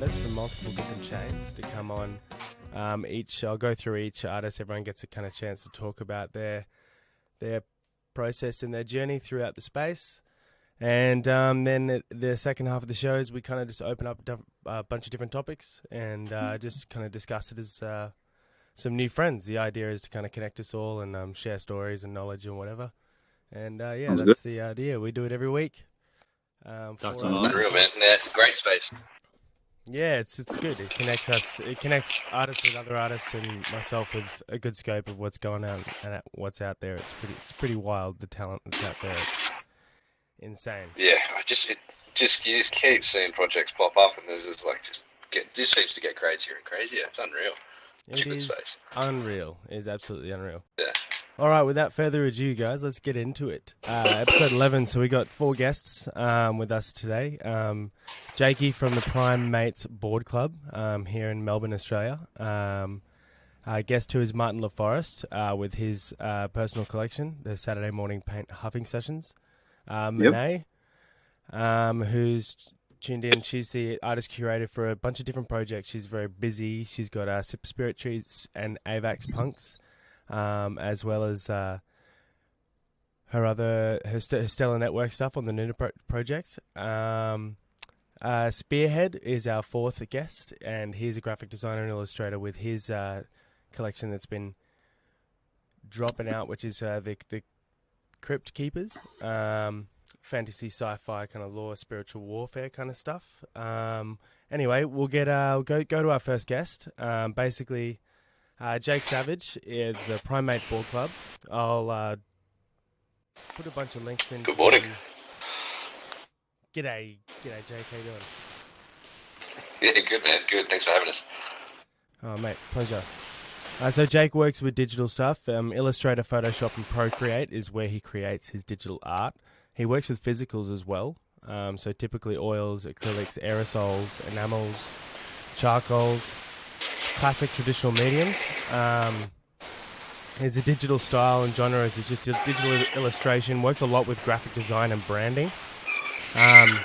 artists from multiple different chains to come on. I'll go through each artist. Everyone gets a kind of chance to talk about their process and their journey throughout the space. And then the second half of the show is we kind of just open up a bunch of different topics and just kind of discuss it as some new friends. The idea is to kind of connect us all and share stories and knowledge and whatever. And that's the idea. We do it every week. That's unreal, man. Yeah, great space. Yeah, it's good. It connects us. It connects artists with other artists and myself with a good scope of what's going on and what's out there. It's pretty wild, the talent that's out there. It's insane. Yeah, you just keep seeing projects pop up, and there's just seems to get crazier and crazier. It's unreal. It is unreal. It is absolutely unreal. Yeah. All right, without further ado, guys, let's get into it. Episode 11, so we got 4 guests with us today. Jakey from the Prime Mates Board Club here in Melbourne, Australia. Guest 2 is Martin LaForest with his personal collection, the Saturday Morning Paint Huffing Sessions. Munay, who's tuned in. She's the artist curator for a bunch of different projects. She's very busy. She's got Sip Spirit Trees and Avax Punks. As well as her Stellar Network stuff on the Nuna project. Spearhead is our 4th guest, and he's a graphic designer and illustrator with his collection that's been dropping out, which is the Crypt Keepers, fantasy, sci-fi, kind of lore, spiritual warfare kind of stuff. Anyway, we'll go to our first guest. Basically, Jake Savage is the Primate Board Club. I'll put a bunch of links in. Good morning. G'day, Jake. How you doing? Yeah, good, man. Good. Thanks for having us. Oh, mate, pleasure. So Jake works with digital stuff. Illustrator, Photoshop, and Procreate is where he creates his digital art. He works with physicals as well. So typically oils, acrylics, aerosols, enamels, charcoals, classic traditional mediums. His digital style and genre is just digital illustration, works a lot with graphic design and branding, and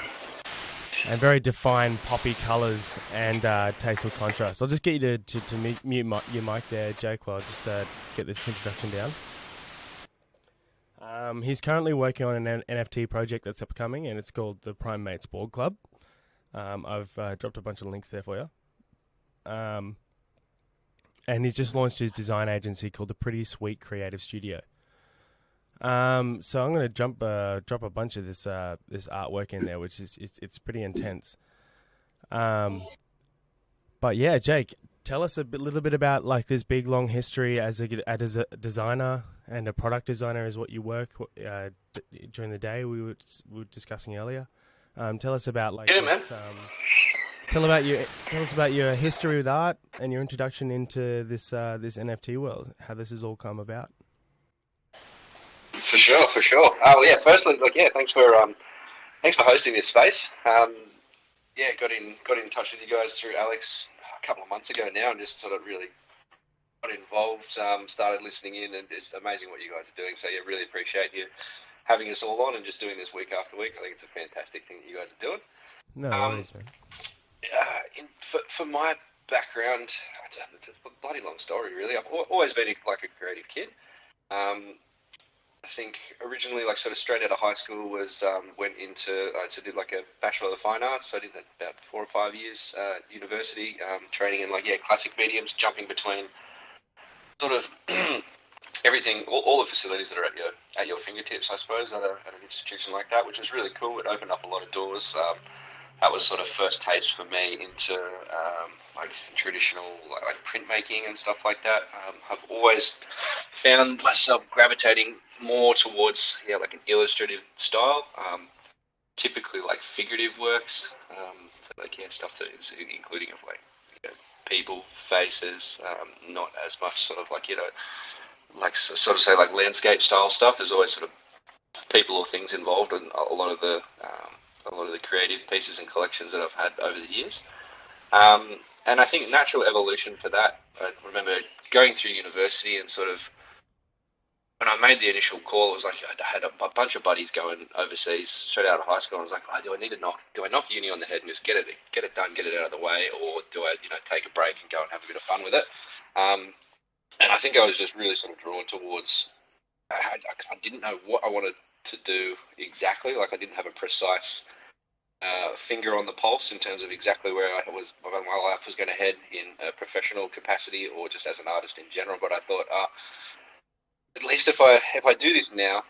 very defined poppy colours and tasteful contrast. I'll just get you to mute your mic there, Jake, while I just get this introduction down. He's currently working on an NFT project that's upcoming, and it's called the Prime Mates Board Club. I've dropped a bunch of links there for you. And he's just launched his design agency called the Pretty Sweet Creative Studio. So I'm going to drop a bunch of this artwork in there, which is it's pretty intense. But yeah, Jake, tell us little bit about like this big long history as a designer and a product designer is what you work during the day. We were discussing earlier. Tell us about like this, Tell us about your history with art and your introduction into this NFT world. How this has all come about. For sure. Oh yeah. Firstly, thanks for hosting this space. Got in touch with you guys through Alex a couple of months ago now, and just sort of really got involved. Started listening in, and it's amazing what you guys are doing. So yeah, really appreciate you having us all on and just doing this week after week. I think it's a fantastic thing that you guys are doing. No worries, man. For my background, it's a bloody long story, really. I've always been a creative kid. I think originally, sort of straight out of high school, went into did a Bachelor of Fine Arts. So I did that about 4 or 5 years university, training in classic mediums, jumping between sort of everything, all the facilities that are at your fingertips, I suppose, at an institution like that, which was really cool. It opened up a lot of doors. That was sort of first taste for me into traditional printmaking and stuff like that. I've always found myself gravitating more towards an illustrative style, typically figurative works, stuff that is including of people, faces, not as much sort of landscape style stuff. There's always sort of people or things involved in a lot of the creative pieces and collections that I've had over the years. And I think natural evolution for that, I remember going through university and sort of, when I made the initial call, it was like I had a bunch of buddies going overseas straight out of high school. And I was like, oh, do I knock uni on the head and just get it done, get it out of the way, or do I, take a break and go and have a bit of fun with it? And I think I was just really sort of drawn towards. I didn't know what I wanted to do exactly. Like I didn't have a precise finger on the pulse in terms of exactly where my life was going to head in a professional capacity or just as an artist in general. But I thought, at least if I do this now,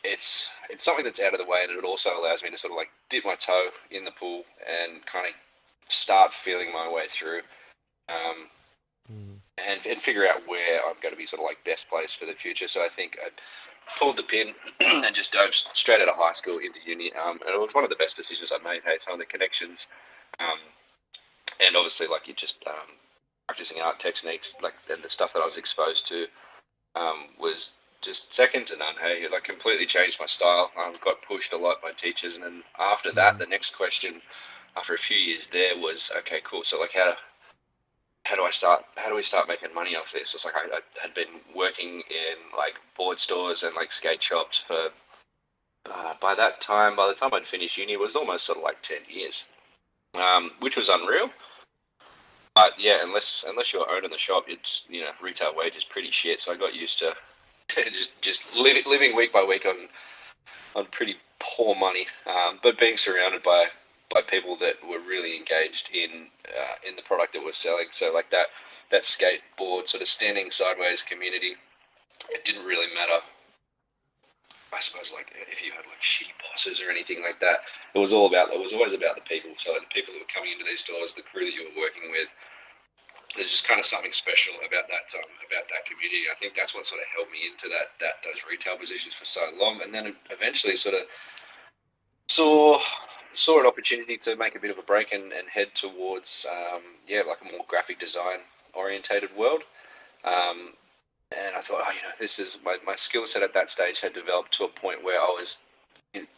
it's something that's out of the way, and it also allows me to sort of like dip my toe in the pool and kind of start feeling my way through, and figure out where I'm going to be sort of like best placed for the future. So I think I pulled the pin and just dove straight out of high school into uni, and it was one of the best decisions I made. Hey, some of the connections, and obviously like you just practicing art techniques, like and the stuff that I was exposed to was just second to none. Hey, it like completely changed my style. Got pushed a lot by teachers, and then after that, the next question after a few years there was, okay, cool. So like how do we start making money off this? It's like I had been working in like board stores and like skate shops for by the time I'd finished uni, it was almost sort of like 10 years, which was unreal. But yeah, unless you're owning the shop, it's retail wage is pretty shit. So I got used to just living week by week on pretty poor money, but being surrounded by people that were really engaged in the product that we're selling. So like that skateboard sort of standing sideways community, it didn't really matter. I suppose like if you had like shitty bosses or anything like that, it was always about the people. So like, the people that were coming into these stores, the crew that you were working with. There's just kind of something special about that community. I think that's what sort of held me into those retail positions for so long, and then eventually sort of saw an opportunity to make a bit of a break and head towards like a more graphic design orientated world. And I thought, this is my skill set at that stage had developed to a point where I was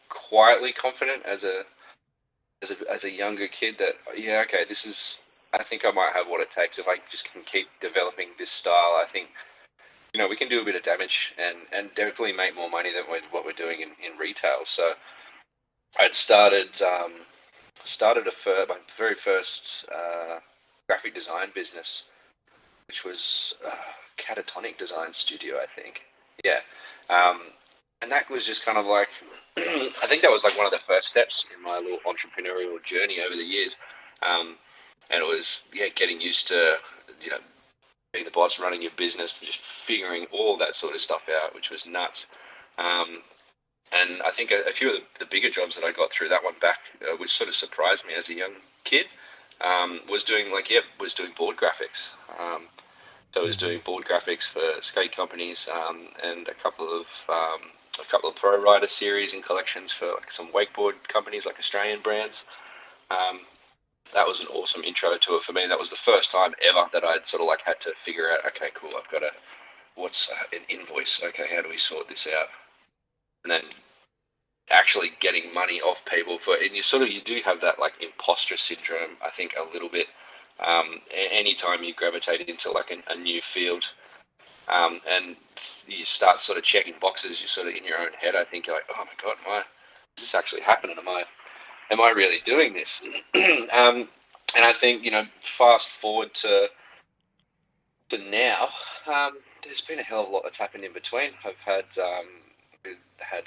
quietly confident as a younger kid that this is. I think I might have what it takes if I just can keep developing this style. I think we can do a bit of damage and definitely make more money than what we're doing in retail. So I'd started my very first graphic design business, which was Catatonic Design Studio, I think. Yeah. And that was just kind of like, I think that was like one of the first steps in my little entrepreneurial journey over the years. And it was, getting used to, being the boss, running your business, just figuring all that sort of stuff out, which was nuts. And I think a few of the bigger jobs that I got through that one back, which sort of surprised me as a young kid, was doing board graphics. So I was doing board graphics for skate companies and a couple of pro rider series and collections for like some wakeboard companies, like Australian brands. That was an awesome intro to it for me. That was the first time ever that I'd sort of like had to figure out, okay, cool, I've got what's an invoice? Okay, how do we sort this out? And then actually getting money off people and you do have that like imposter syndrome, I think, a little bit. Anytime you gravitate into like a new field, and you start sort of checking boxes, you're sort of in your own head. I think you're like, oh my God, is this actually happening? Am I really doing this? And I think, fast forward to now, there's been a hell of a lot that's happened in between. I've had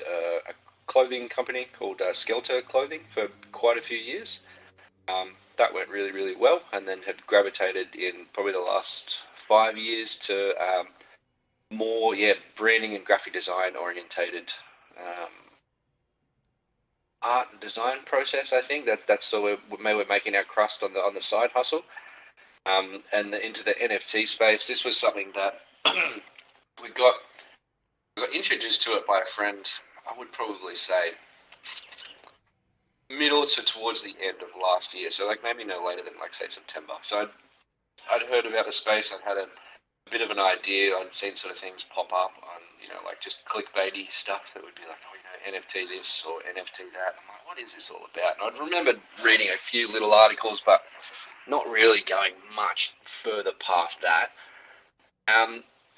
a clothing company called Skelter Clothing for quite a few years. That went really, really well, and then have gravitated in probably the last 5 years to more, branding and graphic design orientated art and design process. I think that's sort of where we're making our crust on the side hustle, and into the NFT space. This was something that we got introduced to it by a friend. I would probably say middle to towards the end of last year, so like maybe no later than like say September. So I'd heard about the space. I'd had a bit of an idea. I'd seen sort of things pop up on like just clickbaity stuff that would be like, NFT this or NFT that. I'm like, what is this all about? And I'd remembered reading a few little articles, but not really going much further past that.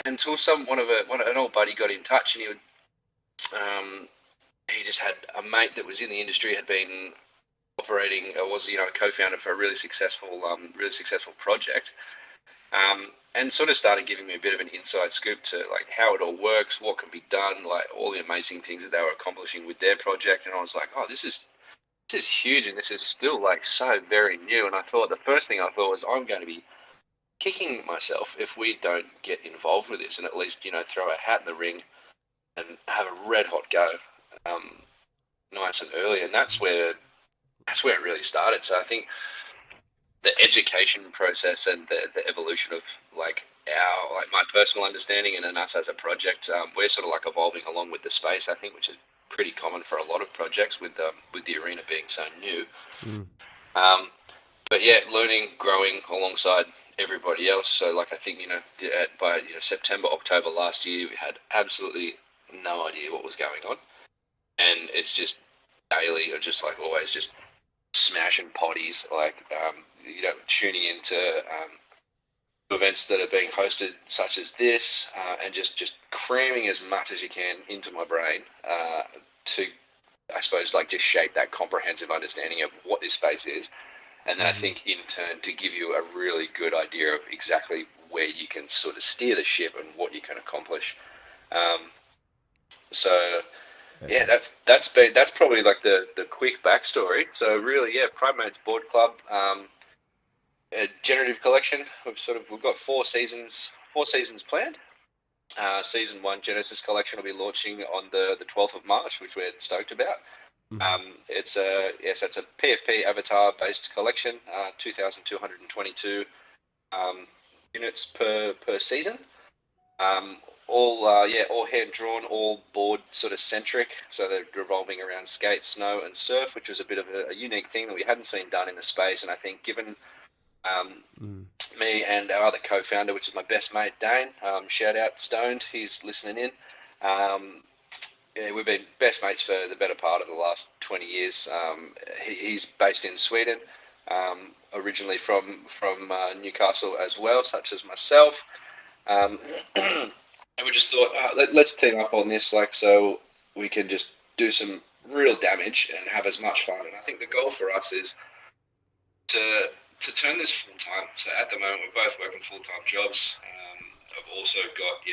until an old buddy got in touch, and he just had a mate that was in the industry, had been operating, was a co-founder for a really successful project, and sort of started giving me a bit of an inside scoop to like how it all works, what can be done, like all the amazing things that they were accomplishing with their project, and I was like, oh, this is huge, and this is still like so very new. And the first thing I thought was, I'm going to be kicking myself if we don't get involved with this, and at least throw a hat in the ring and have a red hot go, nice and early. And that's where it really started. So I think the education process and the evolution of like my personal understanding and then us as a project, we're sort of like evolving along with the space, I think, which is pretty common for a lot of projects with the arena being so new. But yeah, learning, growing alongside everybody else. So like I think by September, October last year, we had absolutely no idea what was going on, and it's just daily, or just like always, just smashing potties, like tuning into events that are being hosted, such as this, and just cramming as much as you can into my brain to, I suppose, like just shape that comprehensive understanding of what this space is, and then I think in turn to give you a really good idea of exactly where you can sort of steer the ship and what you can accomplish. So yeah, that's probably like the quick backstory. So really, yeah, Primates Board Club, a generative collection. We've got 4 seasons planned. Season 1 Genesis collection will be launching on the 12th of March, which we're stoked about. It's a PFP avatar based collection, 2,222 units per season. All hand drawn, all board sort of centric. So they're revolving around skate, snow, and surf, which was a bit of a unique thing that we hadn't seen done in the space. And I think given me and our other co-founder, which is my best mate Dane, shout out Stoned, he's listening in. We've been best mates for the better part of the last 20 years. He's based in Sweden, originally from Newcastle as well, such as myself. And we just thought, let's team up on this, like, so we can just do some real damage and have as much fun. And I think the goal for us is to turn this full time. So at the moment, we're both working full time jobs. I've also got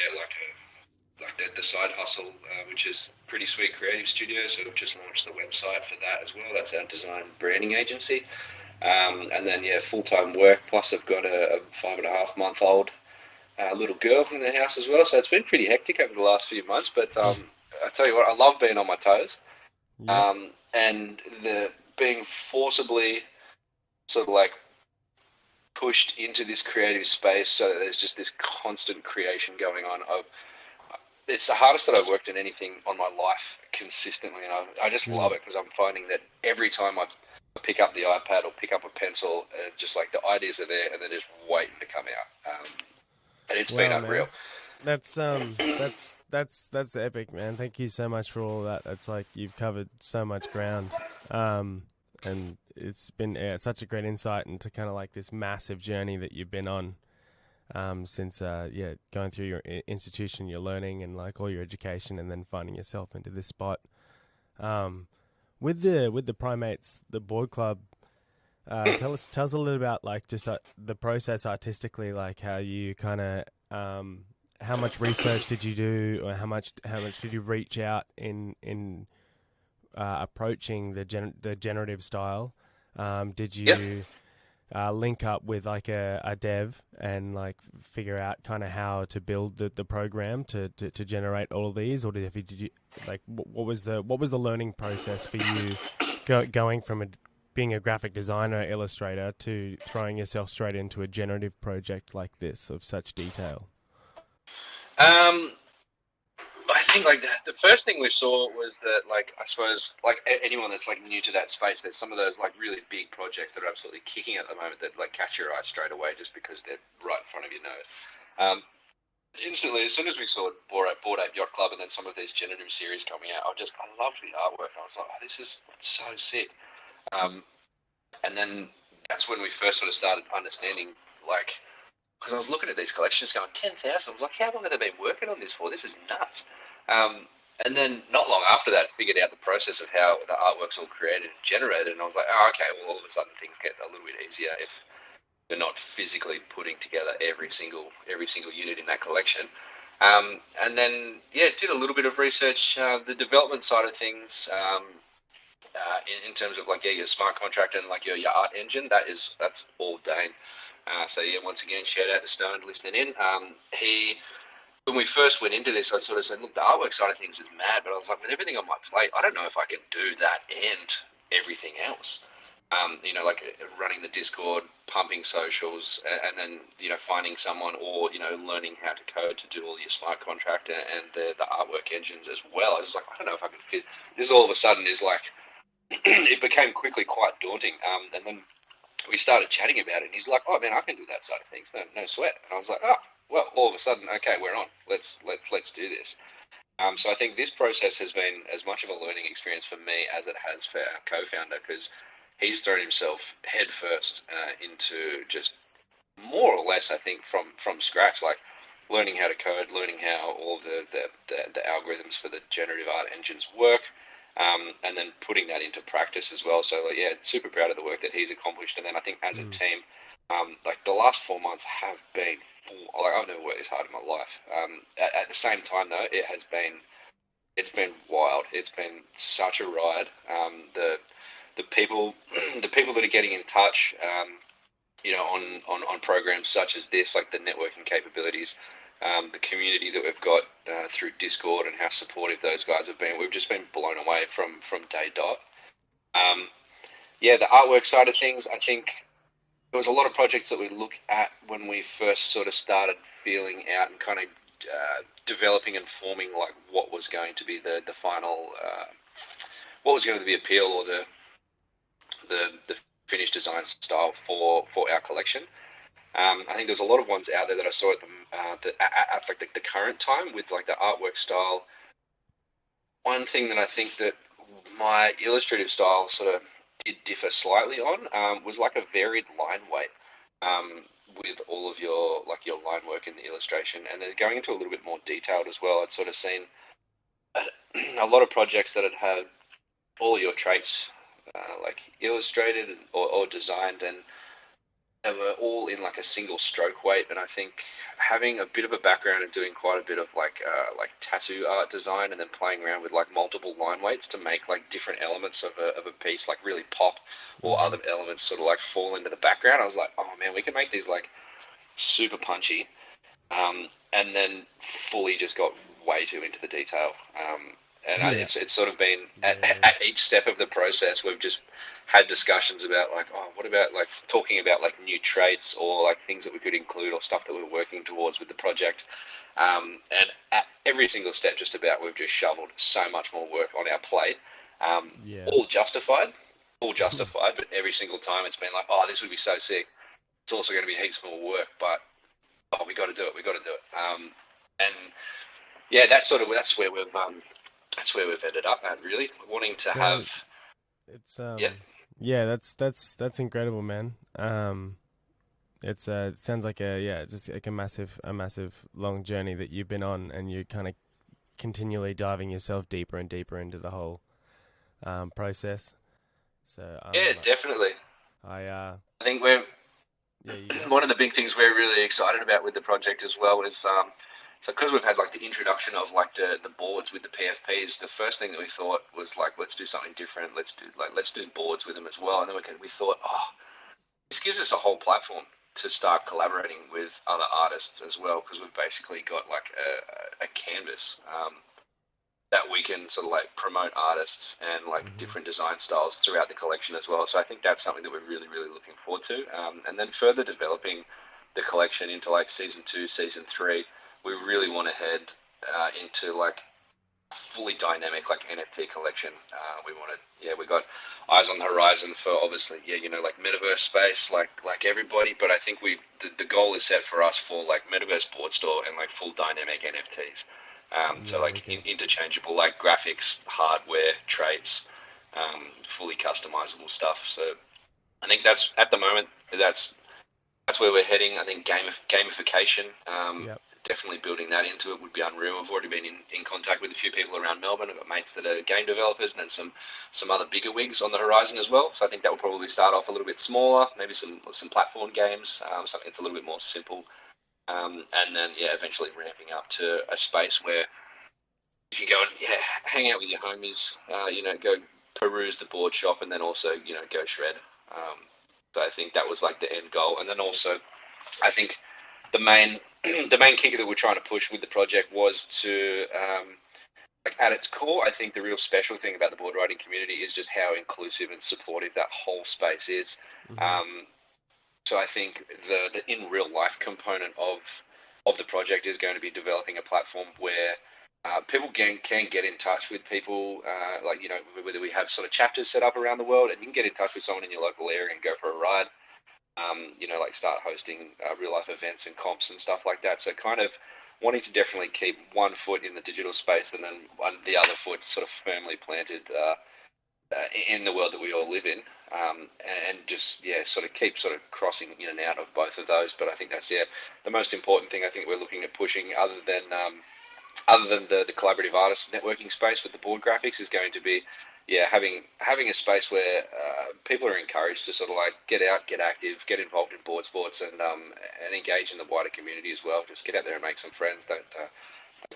the side hustle, which is pretty sweet creative studio. So we've just launched the website for that as well. That's our design branding agency. And then full time work. Plus, I've got a 5.5-month-old little girl in the house as well. So it's been pretty hectic over the last few months. But I tell you what, I love being on my toes. And the being forcibly sort of like pushed into this creative space, so that there's just this constant creation going on. It's the hardest that I've worked in anything on my life consistently, and I just love it, because I'm finding that every time I pick up the iPad or pick up a pencil, just like the ideas are there and they're just waiting to come out. And it's been unreal. Man. That's epic, man. Thank you so much for all that. It's like you've covered so much ground, and it's been such a great insight into kind of like this massive journey that you've been on since going through your institution, your learning, and like all your education, and then finding yourself into this spot. With the Primates, the board club. Tell us a little about like just the process artistically, like how you kind of how much research did you do, or how much did you reach out in approaching the generative style? Did you link up with like a dev and like figure out kind of how to build the program to generate all of these, or did you like what was the learning process for you going from being a graphic designer, illustrator, to throwing yourself straight into a generative project like this of such detail? I think like the first thing we saw was that, like, I suppose like anyone that's like new to that space, there's some of those like really big projects that are absolutely kicking at the moment that like catch your eye straight away just because they're right in front of your nose. Instantly, as soon as we saw Bored Ape Yacht Club and then some of these generative series coming out, I loved the artwork. I was like, oh, this is so sick. And then that's when we first sort of started understanding like because I was looking at these collections going 10,000. I was like, how long have they been working on this for? This is nuts. And then not long after that, figured out the process of how the artwork's all created and generated, and I was like, oh, okay, well, all of a sudden things get a little bit easier if you're not physically putting together every single unit in that collection. And then, yeah, did a little bit of research, the development side of things, in terms of like, yeah, your smart contract and like your art engine. That's all Dane. So yeah, once again, shout out to Stone listening in. When we first went into this, I sort of said, look, the artwork side of things is mad, but I was like, with everything on my plate, I don't know if I can do that and everything else. Like running the Discord, pumping socials, and then, finding someone or, learning how to code to do all your smart contract and the artwork engines as well. I was like, I don't know if I can fit. This all of a sudden is like, it became quickly quite daunting. And then we started chatting about it, and he's like, oh man, I can do that side of things. No sweat. And I was like, oh, well, all of a sudden, okay, we're on. Let's do this. So I think this process has been as much of a learning experience for me as it has for our co-founder, because he's thrown himself headfirst into just more or less, I think, from scratch, like learning how to code, learning how all the algorithms for the generative art engines work, and then putting that into practice as well. So yeah, super proud of the work that he's accomplished. And then I think as a team, like the last 4 months have been like, I've never worked this hard in my life. At the same time though, it's been wild. It's been such a ride. The people that are getting in touch, on programs such as this, like the networking capabilities, the community that we've got through Discord, and how supportive those guys have been. We've just been blown away from day dot. The artwork side of things, I think there was a lot of projects that we look at when we first sort of started feeling out and kind of developing and forming like what was going to be the final, what was going to be appeal, or the finished design style for our collection. I think there's a lot of ones out there that I saw at like the current time with like the artwork style. One thing that I think that my illustrative style sort of did differ slightly on was like a varied line weight, with all of your line work in the illustration, and then going into a little bit more detailed as well. I'd sort of seen a lot of projects that had all your traits like illustrated or designed, and they were all in like a single stroke weight. And I think having a bit of a background and doing quite a bit of like tattoo art design, and then playing around with like multiple line weights to make like different elements of a piece like really pop, or other elements sort of like fall into the background, I was like, oh man, we can make these like super punchy, and then fully just got way too into the detail. It's sort of been at each step of the process, we've just had discussions about like, oh, what about like talking about like new traits, or like things that we could include, or stuff that we're working towards with the project. And at every single step, just about, we've just shoveled so much more work on our plate. All justified, but every single time it's been like, oh, this would be so sick. It's also going to be heaps more work, but we got to do it. And yeah, that's where we've ended up at, really wanting to have. It's that's incredible, man. It sounds like just like a massive long journey that you've been on, and you're kind of continually diving yourself deeper and deeper into the whole process. So definitely. I think we're one of the big things we're really excited about with the project as well is so because we've had like the introduction of like the boards with the PFPs, the first thing that we thought was like, let's do something different. Let's do boards with them as well. And then we thought, this gives us a whole platform to start collaborating with other artists as well, because we've basically got like a canvas that we can sort of like promote artists and like different design styles throughout the collection as well. So I think that's something that we're really, really looking forward to. And then further developing the collection into like season 2, season 3. We really want to head into like fully dynamic like NFT collection. We got eyes on the horizon for obviously like metaverse space like everybody, but I think the goal is set for us for like metaverse board store and like full dynamic NFTs. So like interchangeable like graphics, hardware, traits, fully customizable stuff. So I think that's at the moment that's that's where we're heading. I think gamification, Yep. definitely building that into it would be unreal. I've already been in contact with a few people around Melbourne. I've got mates that are game developers, and then some other bigger wigs on the horizon as well. So I think that will probably start off a little bit smaller, maybe some platform games, something that's a little bit more simple, and then eventually ramping up to a space where you can go and hang out with your homies, go peruse the board shop, and then also go shred. So I think that was like the end goal, and then also I think the main the main kicker that we're trying to push with the project was to like at its core, I think the real special thing about the board riding community is just how inclusive and supportive that whole space is. So I think the in real life component of the project is going to be developing a platform where people can get in touch with people, whether we have sort of chapters set up around the world, and you can get in touch with someone in your local area and go for a ride. Like start hosting real life events and comps and stuff like that. So kind of wanting to definitely keep one foot in the digital space and then the other foot sort of firmly planted in the world that we all live in, and just sort of keep sort of crossing in and out of both of those. But I think that's the most important thing I think we're looking at pushing, other than the collaborative artist networking space with the board graphics, is going to be having a space where people are encouraged to sort of like get out, get active, get involved in board sports, and engage in the wider community as well. Just get out there and make some friends. Don't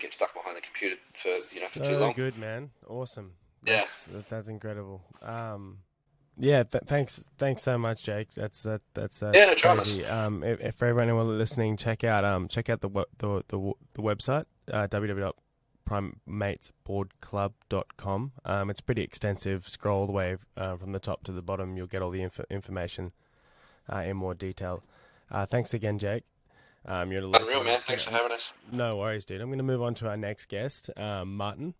get stuck behind the computer for too long. So good, man. Awesome. Yeah. That's incredible. Thanks so much, Jake. That's no crazy. If for everyone listening, check out the website www.primatesboardclub.com. It's pretty extensive. Scroll all the way from the top to the bottom. You'll get all the information in more detail. Thanks again, Jake. You're unreal, man. Thanks for having us. No worries, dude. I'm going to move on to our next guest, Martin.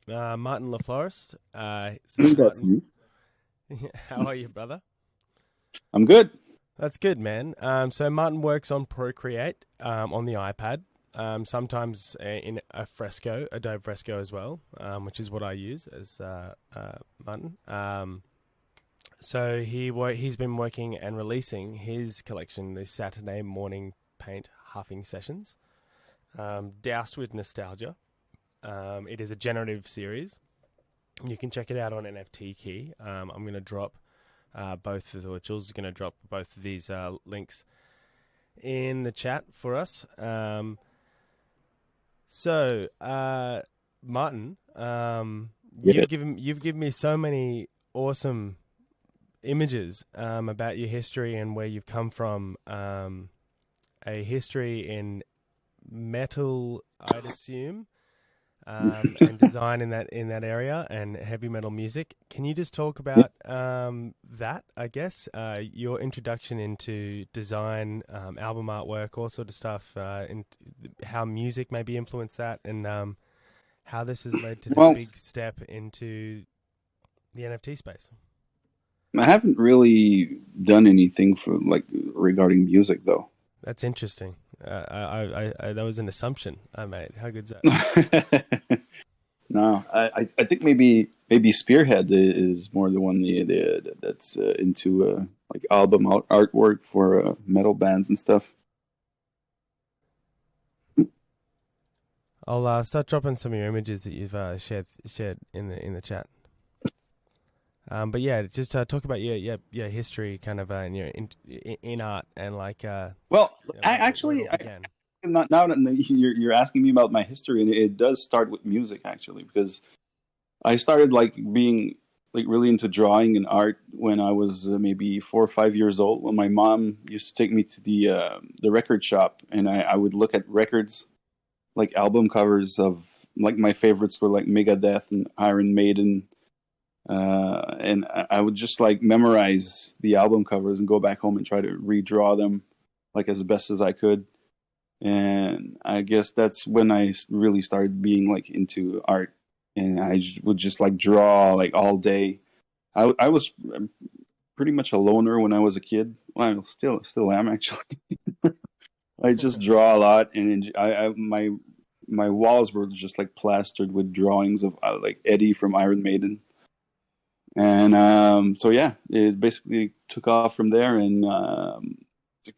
Martin LaForest. That's me. How are you, brother? I'm good. That's good, man. So Martin works on Procreate on the iPad, sometimes in Adobe Fresco as well, which is what I use as Martin. So he's been working and releasing his collection, the Saturday Morning Paint Huffing Sessions, doused with nostalgia. It is a generative series. You can check it out on NFT Key. I'm going to drop Jules is going to drop both of these links in the chat for us. So, Martin, you've given me so many awesome images about your history and where you've come from. A history in metal, I'd assume. And design in that area and heavy metal music. Can you just talk about that? I guess your introduction into design, album artwork, all sort of stuff, and how music maybe influenced that, and how this has led to this big step into the NFT space. I haven't really done anything regarding music though. That's interesting. I that was an assumption I made. How good's that? No, I think maybe Spearhead is more the one that's into album artwork for metal bands and stuff. I'll start dropping some of your images that you've shared in the chat. But yeah, just talk about your history, kind of, and your in art and now that you're asking me about my history, and it does start with music actually, because I started being really into drawing and art when I was maybe 4 or 5 years old. When my mom used to take me to the record shop, and I would look at records, album covers of my favorites were Megadeth and Iron Maiden. And I would just memorize the album covers and go back home and try to redraw them as best as I could. And I guess that's when I really started being into art, and I would just draw all day. I was pretty much a loner when I was a kid. Well, I still am actually. I just draw a lot, and my walls were just plastered with drawings of Eddie from Iron Maiden. And it basically took off from there. And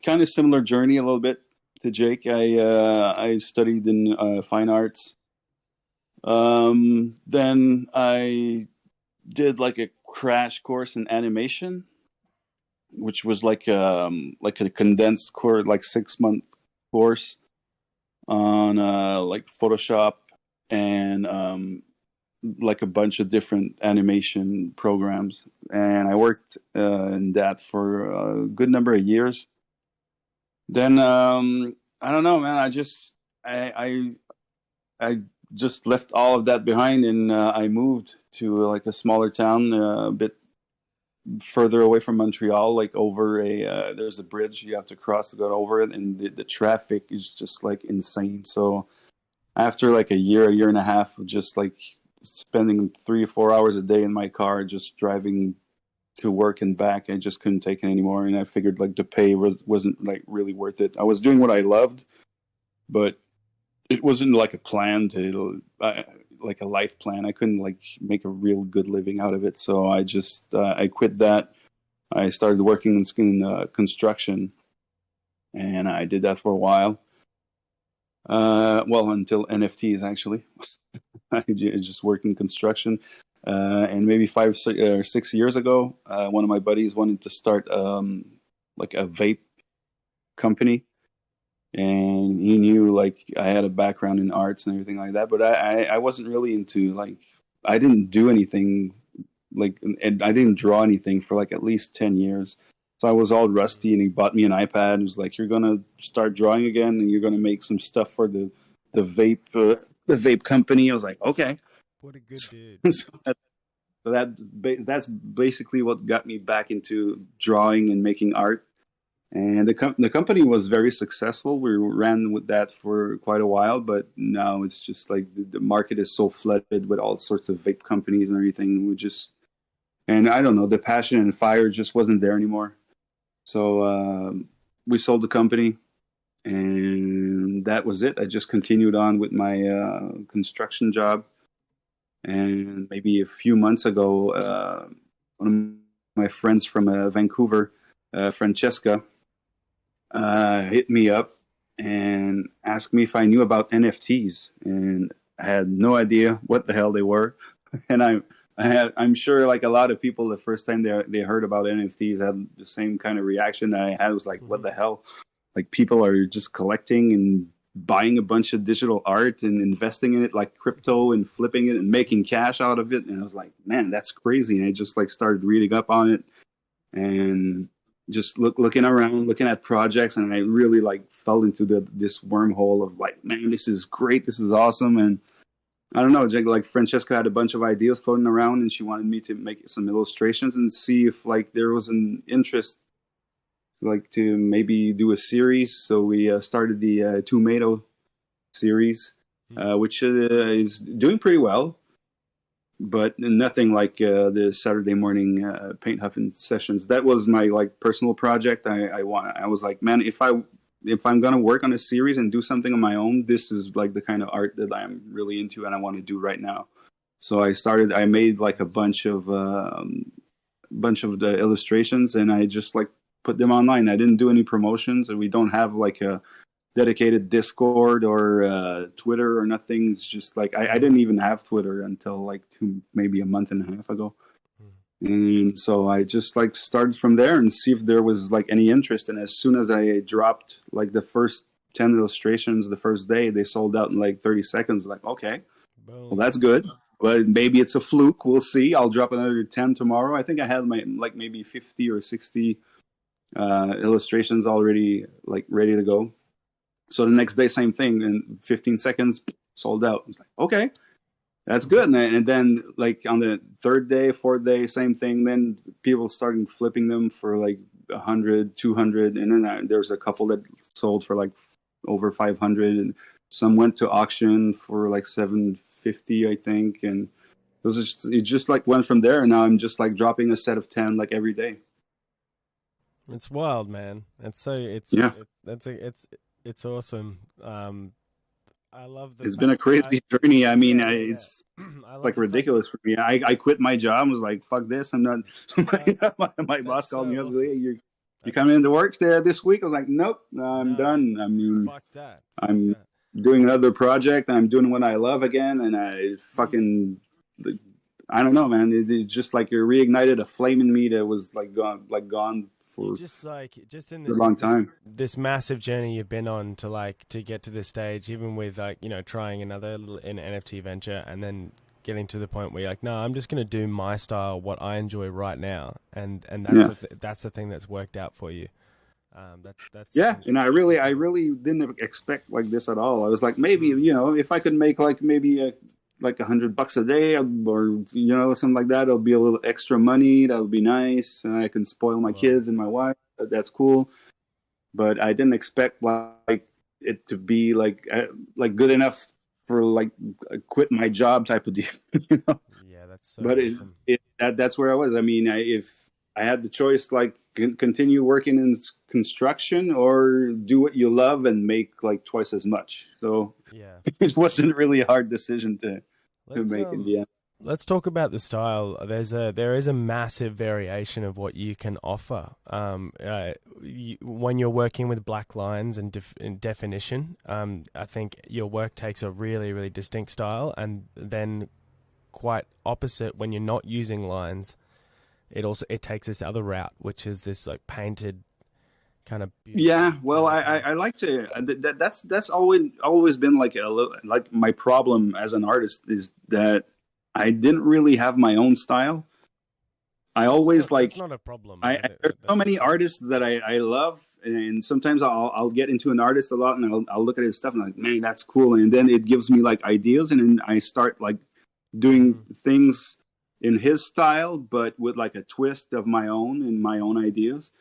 kind of similar journey a little bit to Jake. I studied in fine arts. Then I did like a crash course in animation, which was like a condensed course, like 6 month course on like Photoshop and like a bunch of different animation programs. And I worked in that for a good number of years. Then I don't know, man. I just left all of that behind, and I moved to like a smaller town, a bit further away from Montreal. Like over there's a bridge you have to cross to go over it, and the traffic is just like insane. So after like a year and a half of just like spending 3 or 4 hours a day in my car, just driving to work and back, I just couldn't take it anymore. And I figured like the pay wasn't like really worth it. I was doing what I loved, but it wasn't like a plan to like a life plan. I couldn't like make a real good living out of it. So I just I quit that. I started working in construction, and I did that for a while. Well, until NFTs actually. I just worked in construction. And maybe 5 or 6 years ago, one of my buddies wanted to start like a vape company, and he knew like I had a background in arts and everything like that, but I wasn't really into like, I didn't do anything like, and I didn't draw anything for like at least 10 years. So I was all rusty, and he bought me an iPad and was like, "You're gonna start drawing again, and you're gonna make some stuff for the vape company." I was like, "Okay." What a good dude. So that's basically what got me back into drawing and making art. And the company was very successful. We ran with that for quite a while, but now it's just like the market is so flooded with all sorts of vape companies and everything. And I don't know, the passion and fire just wasn't there anymore. So we sold the company, and that was it. I just continued on with my construction job. And maybe a few months ago, one of my friends from Vancouver, Francesca, hit me up and asked me if I knew about NFTs, and I had no idea what the hell they were. And I'm sure like a lot of people, the first time they heard about NFTs had the same kind of reaction that I had. It was like, what the hell? Like, people are just collecting and buying a bunch of digital art and investing in it like crypto and flipping it and making cash out of it. And I was like, man, that's crazy. And I just like started reading up on it and just looking around, looking at projects. And I really like fell into this wormhole of like, man, this is great. This is awesome. And I don't know, like Francesca had a bunch of ideas floating around, and she wanted me to make some illustrations and see if like there was an interest like to maybe do a series. So we started the Tomato series, which is doing pretty well, but nothing like the Saturday morning paint huffing sessions. That was my like personal project. I was like, man, if I'm gonna work on a series and do something on my own, this is like the kind of art that I'm really into and I want to do right now. So I made like a bunch of the illustrations, and I just like put them online. I didn't do any promotions, and we don't have like a dedicated Discord or Twitter or nothing. It's just like I didn't even have Twitter until like maybe a month and a half ago. And so I just like started from there and see if there was like any interest. And as soon as I dropped like the first 10 illustrations the first day, they sold out in like 30 seconds. Like, okay, well, that's good. But maybe it's a fluke. We'll see. I'll drop another 10 tomorrow. I think I had my like maybe 50 or 60 illustrations already like ready to go. So the next day, same thing. In 15 seconds, sold out. I was like, okay, that's good. And then like on the third day, fourth day, same thing. Then people started flipping them for like 100, 200. And then there's a couple that sold for like over 500. And some went to auction for like 750, I think. And it just like went from there. And now I'm just like dropping a set of 10 like every day. It's wild, man. It's awesome. I love the. It's been a crazy journey. I mean, it's like ridiculous for me. I quit my job. I was like, "Fuck this! I'm not." My boss called me up. Awesome. Hey, You come into work this week? I was like, nope, I'm done. I mean, fuck that. I'm doing another project. I'm doing what I love again, and I fucking, I don't know, man. It's just like it reignited a flame in me that was gone for just in a long time. This massive journey you've been on to get to this stage, even with trying another little NFT venture, and then getting to the point where you're like, no, I'm just going to do my style, what I enjoy right now, and that's the thing that's worked out for you. That's and I really didn't expect like this at all. I was like, maybe if I could make like maybe $100 a day, or something like that, it'll be a little extra money. That'll be nice, and I can spoil my kids and my wife. That's cool. But I didn't expect like it to be like good enough for like a quit my job type of deal. Yeah, that's so but awesome. That's where I was. I mean, if I had the choice, like continue working in construction or do what you love and make like twice as much. So it wasn't really a hard decision to make in the end. Let's talk about the style. There is a massive variation of what you can offer. When you're working with black lines and definition, I think your work takes a really, really distinct style, and then quite opposite when you're not using lines. It takes this other route, which is this like painted kind of. Yeah, well, I like to. That's always been like my problem as an artist is that I didn't really have my own style. That's not a problem. There's so many artists that I love, and sometimes I'll get into an artist a lot, and I'll look at his stuff and I'm like, man, that's cool, and then it gives me like ideas, and then I start like doing things in his style, but with like a twist of my own and my own ideas.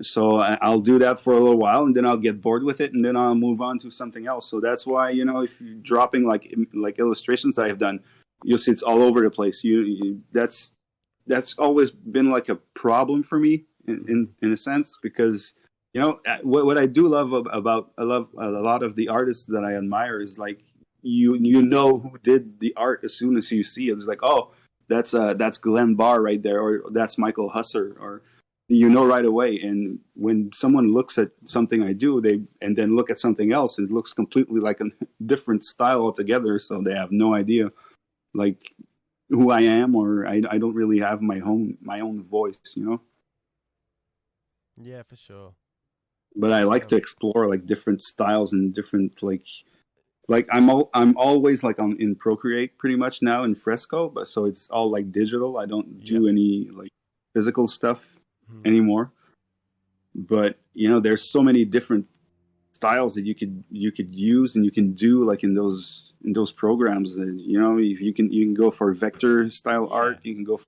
So I'll do that for a little while, and then I'll get bored with it, and then I'll move on to something else. So that's why if you're dropping like illustrations that I've done, you'll see it's all over the place. That's always been like a problem for me in a sense, because what I do love I love a lot of the artists that I admire is like you know who did the art as soon as you see it. It's like, oh, that's Glenn Barr right there, or that's Michael Husser, or right away. And when someone looks at something I do, and then look at something else, it looks completely like a different style altogether. So they have no idea like who I am, or I don't really have my own voice, Yeah, for sure. But I like to explore like different styles and different like I'm always like in Procreate pretty much now in Fresco, but so it's all like digital. I don't do any like physical stuff anymore. But there's so many different styles that you could use and you can do like in those programs. And if you can go for vector style art, you can go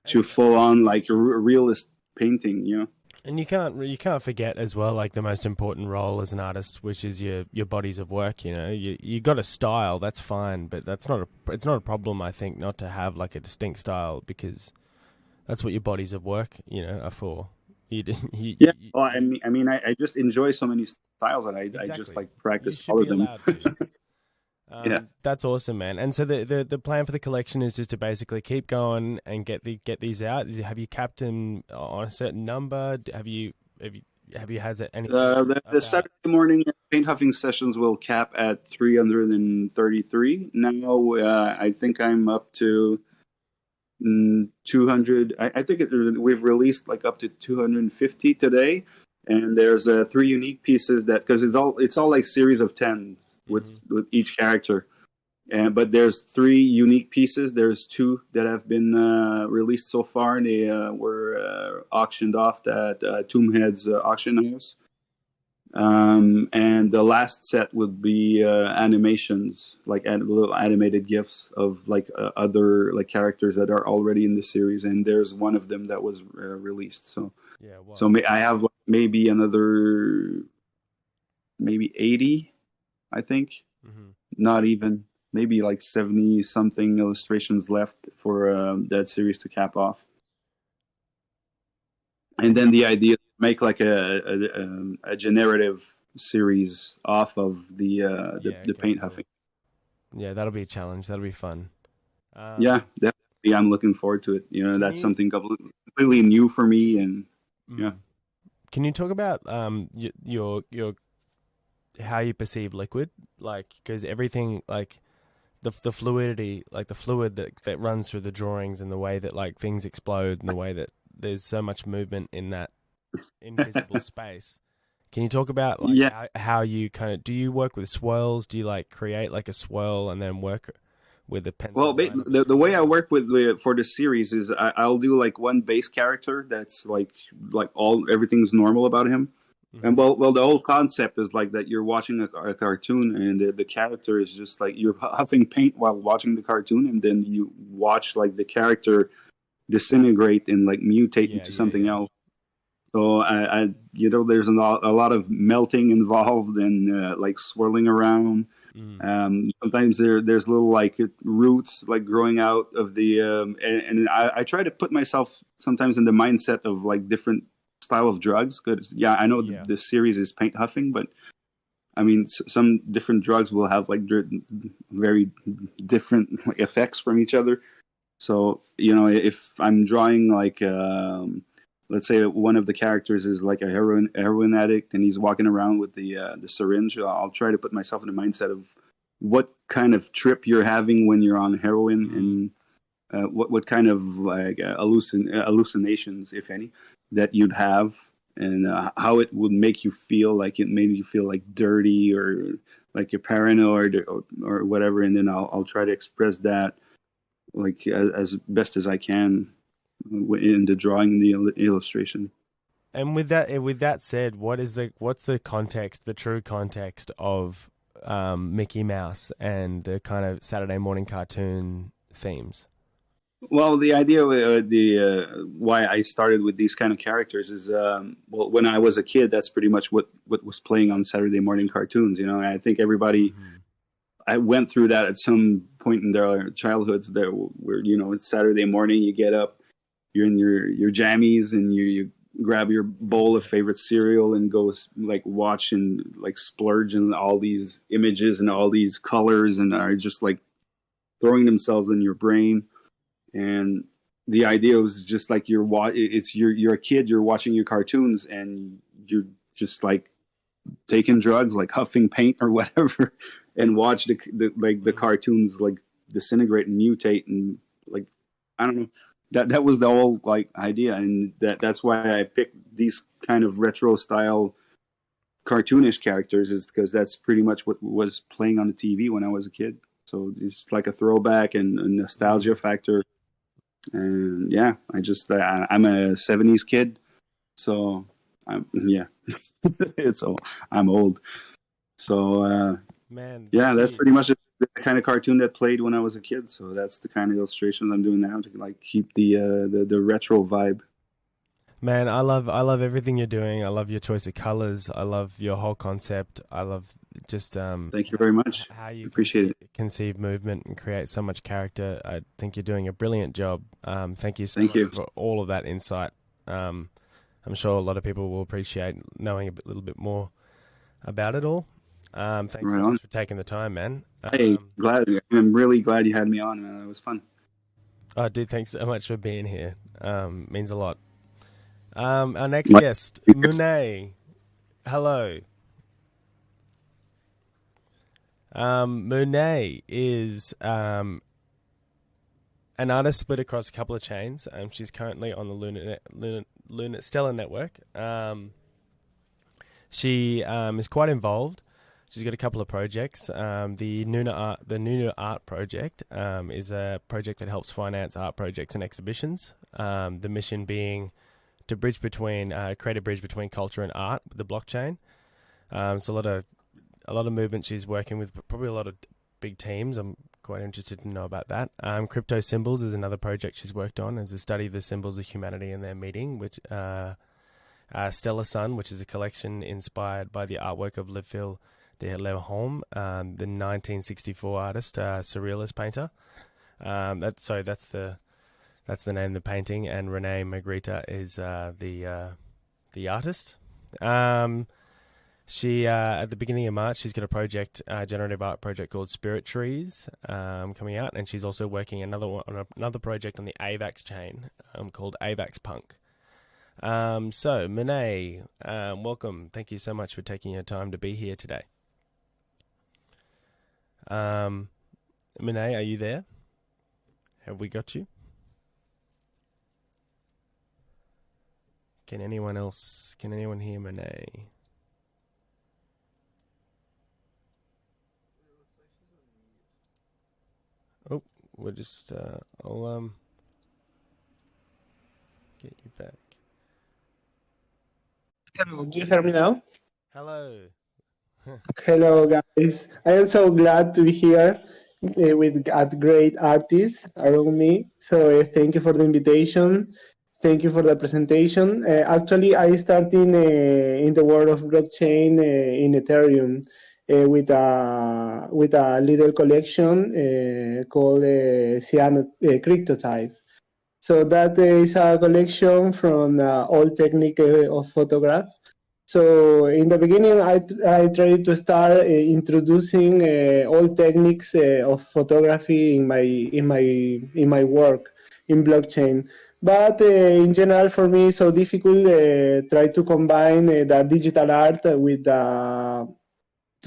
to full on like realist painting. And you can't forget as well, like the most important role as an artist, which is your bodies of work. You got a style, that's fine, but it's not a problem. I think not to have like a distinct style, because that's what your bodies of work, are for. Well, I mean, I just enjoy so many styles that I just like practice all of them. That's awesome, man. And so the plan for the collection is just to basically keep going and get these out. Have you capped them on a certain number? Have you had any? The Saturday morning paint huffing sessions will cap at 333. Now I think I'm up to 200. I think we've released like up to 250 today, and there's 3 unique pieces that, because it's all like series of 10s with each character, but there's 3 unique pieces. There's 2 that have been released so far, and they were auctioned off at Tombhead's auction house. And the last set would be animations, like little animated GIFs of like other like characters that are already in the series, and there's one of them that was released. So I have like maybe another 80, I think. Not even, maybe like 70 something illustrations left for that series to cap off. And then the idea is to make like a generative series off of the paint huffing. Yeah, that'll be a challenge. That'll be fun. Yeah, definitely. I'm looking forward to it. That's something completely new for me, and yeah. Can you talk about your how you perceive liquid? Like, because everything, like the fluidity, like the fluid that runs through the drawings, and the way that like things explode, and the way that there's so much movement in that invisible space. Can you talk about like Yeah. how you kind of, do you work with swirls? Do you like create like a swirl and then work with a pencil Well, line of a the way I swirl? work with for the series is I'll do like one base character that's like all everything's normal about him. And Mm-hmm. the whole concept is like that you're watching a cartoon, and the character is just like you're huffing paint while watching the cartoon, and then you watch like the character disintegrate and like mutate Yeah, into yeah, something yeah. else. So there's a lot of melting involved, and like swirling around. Mm. Sometimes there's little like roots like growing out of the and I try to put myself sometimes in the mindset of like different style of drugs, because yeah, I know Yeah. the series is paint huffing, but I mean some different drugs will have like very different like, effects from each other. So if I'm drawing like let's say one of the characters is like a heroin addict, and he's walking around with the syringe, I'll try to put myself in the mindset of what kind of trip you're having when you're on heroin, Mm. and what kind of like hallucinations, if any, that you'd have, and how it would make you feel. Like it made you feel like dirty, or like you're paranoid, or whatever, and then I'll try to express that like as best as I can in the drawing, the illustration. And with that said, what's the context, the true context of Mickey Mouse and the kind of Saturday morning cartoon themes? Well, the idea, the why I started with these kind of characters is, well, when I was a kid, that's pretty much what was playing on Saturday morning cartoons. And I think everybody Mm-hmm. I went through that at some point in their childhoods. There, where it's Saturday morning, you get up, you're in your jammies, and you grab your bowl of favorite cereal and go like watch and like splurge in all these images and all these colors, and are just like throwing themselves in your brain. And the idea was just like you're a kid, you're watching your cartoons, and you're just like taking drugs, like huffing paint or whatever, and watch the Mm. cartoons like disintegrate and mutate, and like I don't know. That was the whole like idea, and that's why I picked these kind of retro style cartoonish characters, is because that's pretty much what was playing on the TV when I was a kid. So it's like a throwback and a nostalgia Mm. factor. And yeah, I'm a '70s kid, so yeah, it's I'm old. So Man, yeah, that's Jakey, pretty much the kind of cartoon that played when I was a kid. So that's the kind of illustrations I'm doing now to like keep the retro vibe. man, I love everything you're doing. I love your choice of colors. I love your whole concept. I love just Thank you very much. how you Appreciate it. conceive movement and create so much character. I think you're doing a brilliant job. Thank you so Thank much you. for all of that insight. I'm sure a lot of people will appreciate knowing little bit more about it all. Thanks Right so on. much for taking the time, man. Hey, I'm really glad you had me on, man. It was fun. Oh, dude, thanks so much for being here. Means a lot. Our next My- guest, Munay. Hello. Munay is an artist split across a couple of chains. She's currently on the Lunar Stellar Network. She is quite involved. She's got a couple of projects. The Nuna Art Project is a project that helps finance art projects and exhibitions. The mission being to create a bridge between culture and art with the blockchain. So a lot of movement. She's working with probably a lot of big teams. I'm quite interested to know about that. Crypto Symbols is another project she's worked on, as a study of the symbols of humanity and their meaning, which Stellar Sun, which is a collection inspired by the artwork of Lefil de Lehom, the 1964 artist, surrealist painter. That's the name of the painting, and Renee Magritte is the artist. She at the beginning of March, she's got a project, generative art project called Spirit Trees, coming out, and she's also working on another project on the Avax chain, called Avax Punk. So, Munay, welcome. Thank you so much for taking your time to be here today. Munay, are you there? Have we got you? Can anyone hear Munay? Oh, we're just, I'll, get you back. Hello, do you hear me now? Hello. Hello, guys. I am so glad to be here with great artists around me. So thank you for the invitation. Thank you for the presentation. Actually, I started in the world of blockchain in Ethereum with a little collection called Cyano Cryptotype. So that is a collection from all technique of photograph. So in the beginning, I tried to start introducing all techniques of photography in my work in blockchain. But in general, for me, it's so difficult try to combine the digital art with to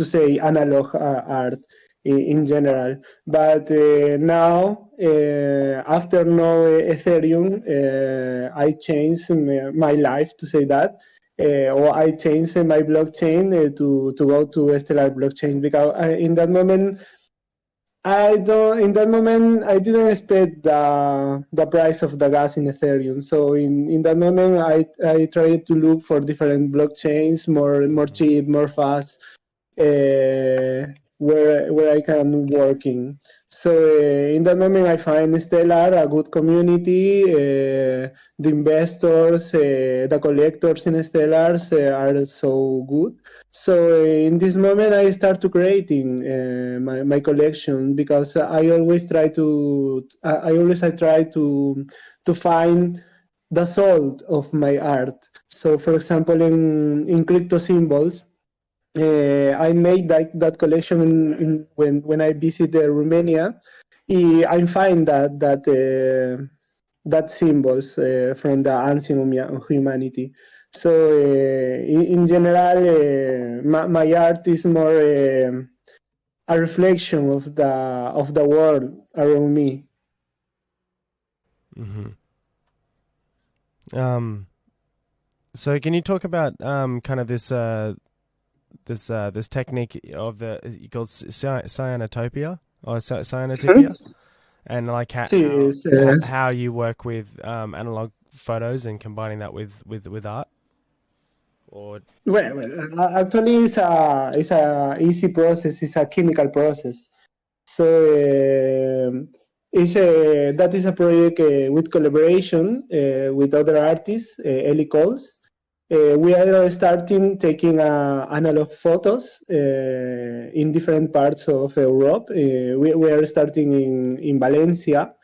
say analog art in general. But now, after no Ethereum, I changed my life to say that. Or I changed my blockchain to go to Stellar blockchain because in that moment I didn't expect the price of the gas in Ethereum. So in that moment I tried to look for different blockchains, more cheap, more fast, where I can working. So in that moment I find Stellar a good community. The investors, the collectors in Stellars are so good. So in this moment I start to creating my collection because I always try to find the soul of my art. So for example in crypto symbols. I made that collection when I visited Romania. I find that symbols from the ancient humanity. So in general, my art is more a reflection of the world around me. Mm-hmm. So can you talk about kind of this this technique of called cyanotopia or cyanotopia, and like how you work with analog photos and combining that with art? Or Actually, it's a easy process. It's a chemical process. So that is a project with collaboration with other artists, Ellie Coles. We are starting taking analog photos in different parts of Europe. We are starting in Valencia.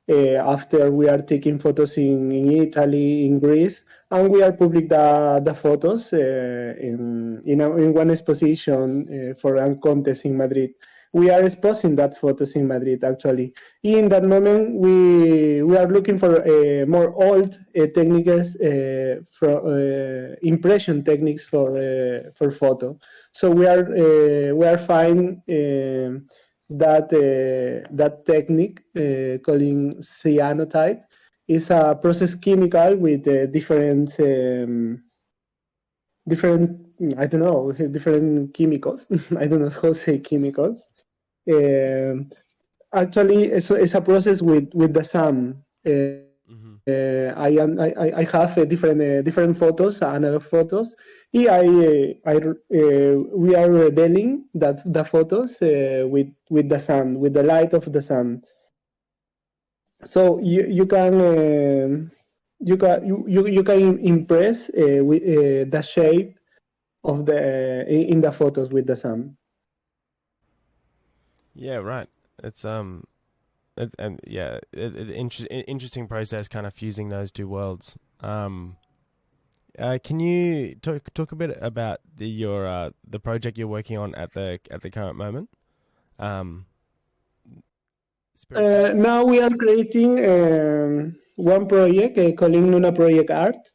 After we are taking photos in Italy, in Greece, and we are public the photos in one exposition for a contest in Madrid. We are exposing that photos in Madrid actually. In that moment, we are looking for more old techniques for impression techniques for photo. So we are finding that technique calling cyanotype is a process chemical with different I don't know different chemicals. I don't know how to say chemicals. Actually, it's a process with the sun. I have different photos, analog photos. We are revealing the photos with the sun, with the light of the sun. So you can impress with the shape of in the photos with the sun. Yeah, right. It's interesting process, kind of fusing those two worlds. Can you talk a bit about the project you're working on at the current moment? Now we are creating one project calling Luna Project Art.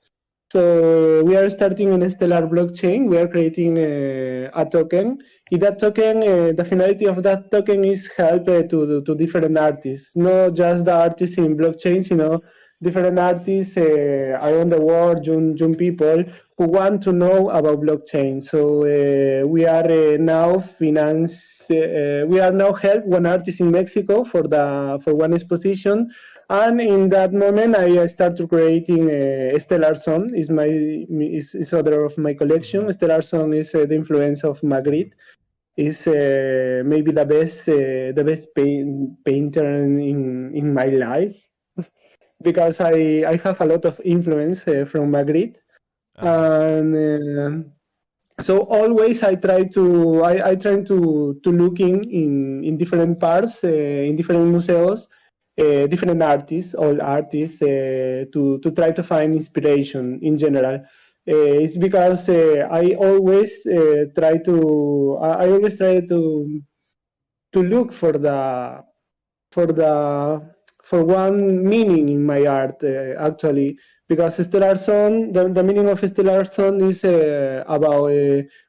So we are starting in a Stellar blockchain. We are creating a token. In that token, the finality of that token is help to different artists, not just the artists in blockchains, different artists around the world, young people who want to know about blockchain. So we are we are now help one artist in Mexico for one exposition. And in that moment, I started creating Stellar Zone. Is other of my collection. Mm-hmm. Stellar Zone is the influence of Magritte. Is maybe the best painter in my life because I have a lot of influence from Magritte, and so always I try to look in different parts in different museums, different artists, all artists, to try to find inspiration in general. It's because I always try to look for the for one meaning in my art actually, because Stellar Zone, the meaning of Stellar Zone is about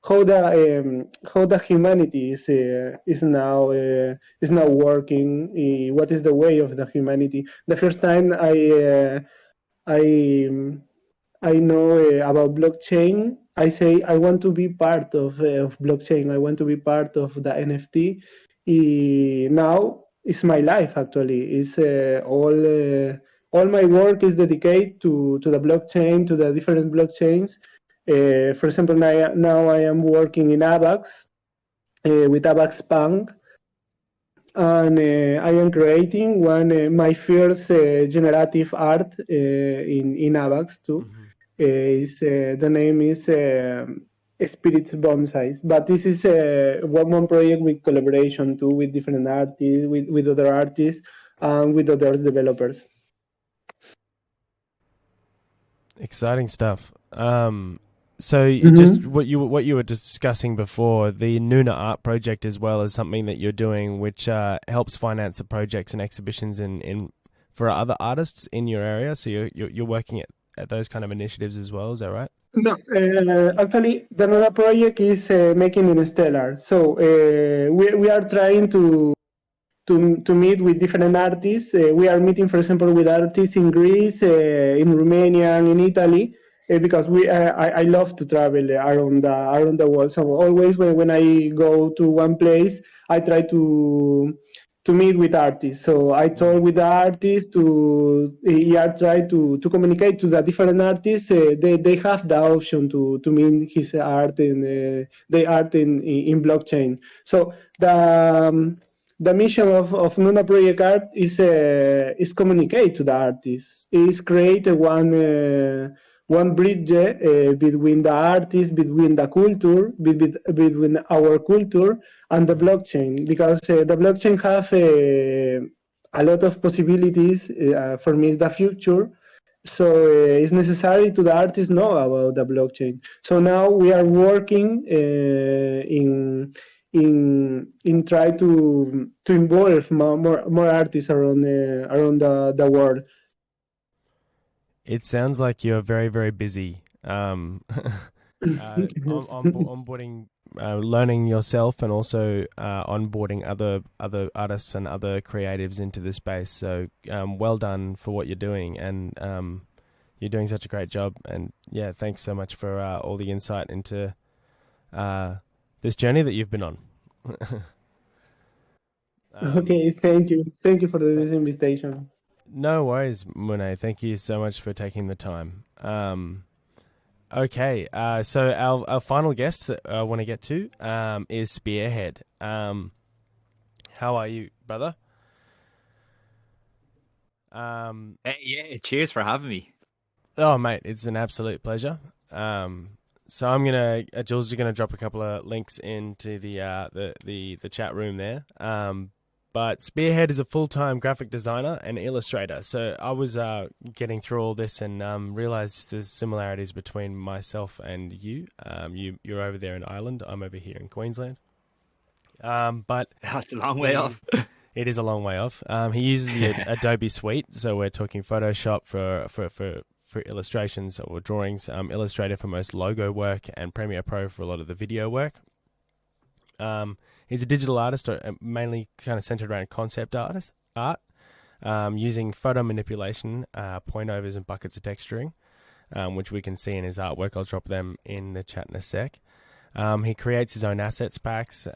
how the humanity is now working. What is the way of the humanity? The first time I I know about blockchain, I say I want to be part of blockchain. I want to be part of the NFT. Now it's my life actually. It's all my work is dedicated to the blockchain, to the different blockchains. For example, now I am working in Avax with Avax Punk, and I am creating my first generative art in Avax too. Mm-hmm. The name is Spirit Bonsai, but this is one project with collaboration too with different artists, with other artists, and with other developers. Exciting stuff. So you just what you were discussing before, the Nuna Art Project as well, is something that you're doing, which helps finance the projects and exhibitions in for other artists in your area. So you're working at those kind of initiatives as well. Is that right? No, actually, the Nuna project is making in Stellar. So we are trying to meet with different artists. We are meeting, for example, with artists in Greece, in Romania, and in Italy, because I love to travel around the world. So always when I go to one place, I try to meet with artists. So I talk with the artists try to communicate to the different artists. They have the option to meet his art in the art in blockchain. So the mission of Nuna Project Art is communicate to the artists. Is create one bridge between the artists, between the culture, between our culture and the blockchain, because the blockchain have a lot of possibilities. For me, it's the future. So it's necessary to the artists know about the blockchain. So now we are working in try to involve more artists around the world. It sounds like you're very, very busy. Onboarding, learning yourself, and also onboarding other artists and other creatives into the space. So well done for what you're doing, and you're doing such a great job. And yeah, thanks so much for all the insight into this journey that you've been on. Okay, thank you for this invitation. No worries, Munay. Thank you so much for taking the time. Okay, so our final guest that I want to get to is Spearhead. How are you, brother? Yeah, cheers for having me. Oh, mate, it's an absolute pleasure. So I'm gonna Jules is gonna drop a couple of links into the chat room there. But Spearhead is a full-time graphic designer and illustrator. So I was getting through all this and realized there's similarities between myself and you. You're over there in Ireland. I'm over here in Queensland. But that's a long way off. It is a long way off. He uses the Adobe Suite, so we're talking Photoshop for for illustrations or drawings, Illustrator for most logo work, and Premiere Pro for a lot of the video work. He's a digital artist, mainly kind of centered around concept art, using photo manipulation, point overs, and buckets of texturing, which we can see in his artwork. I'll drop them in the chat in a sec. He creates his own assets packs,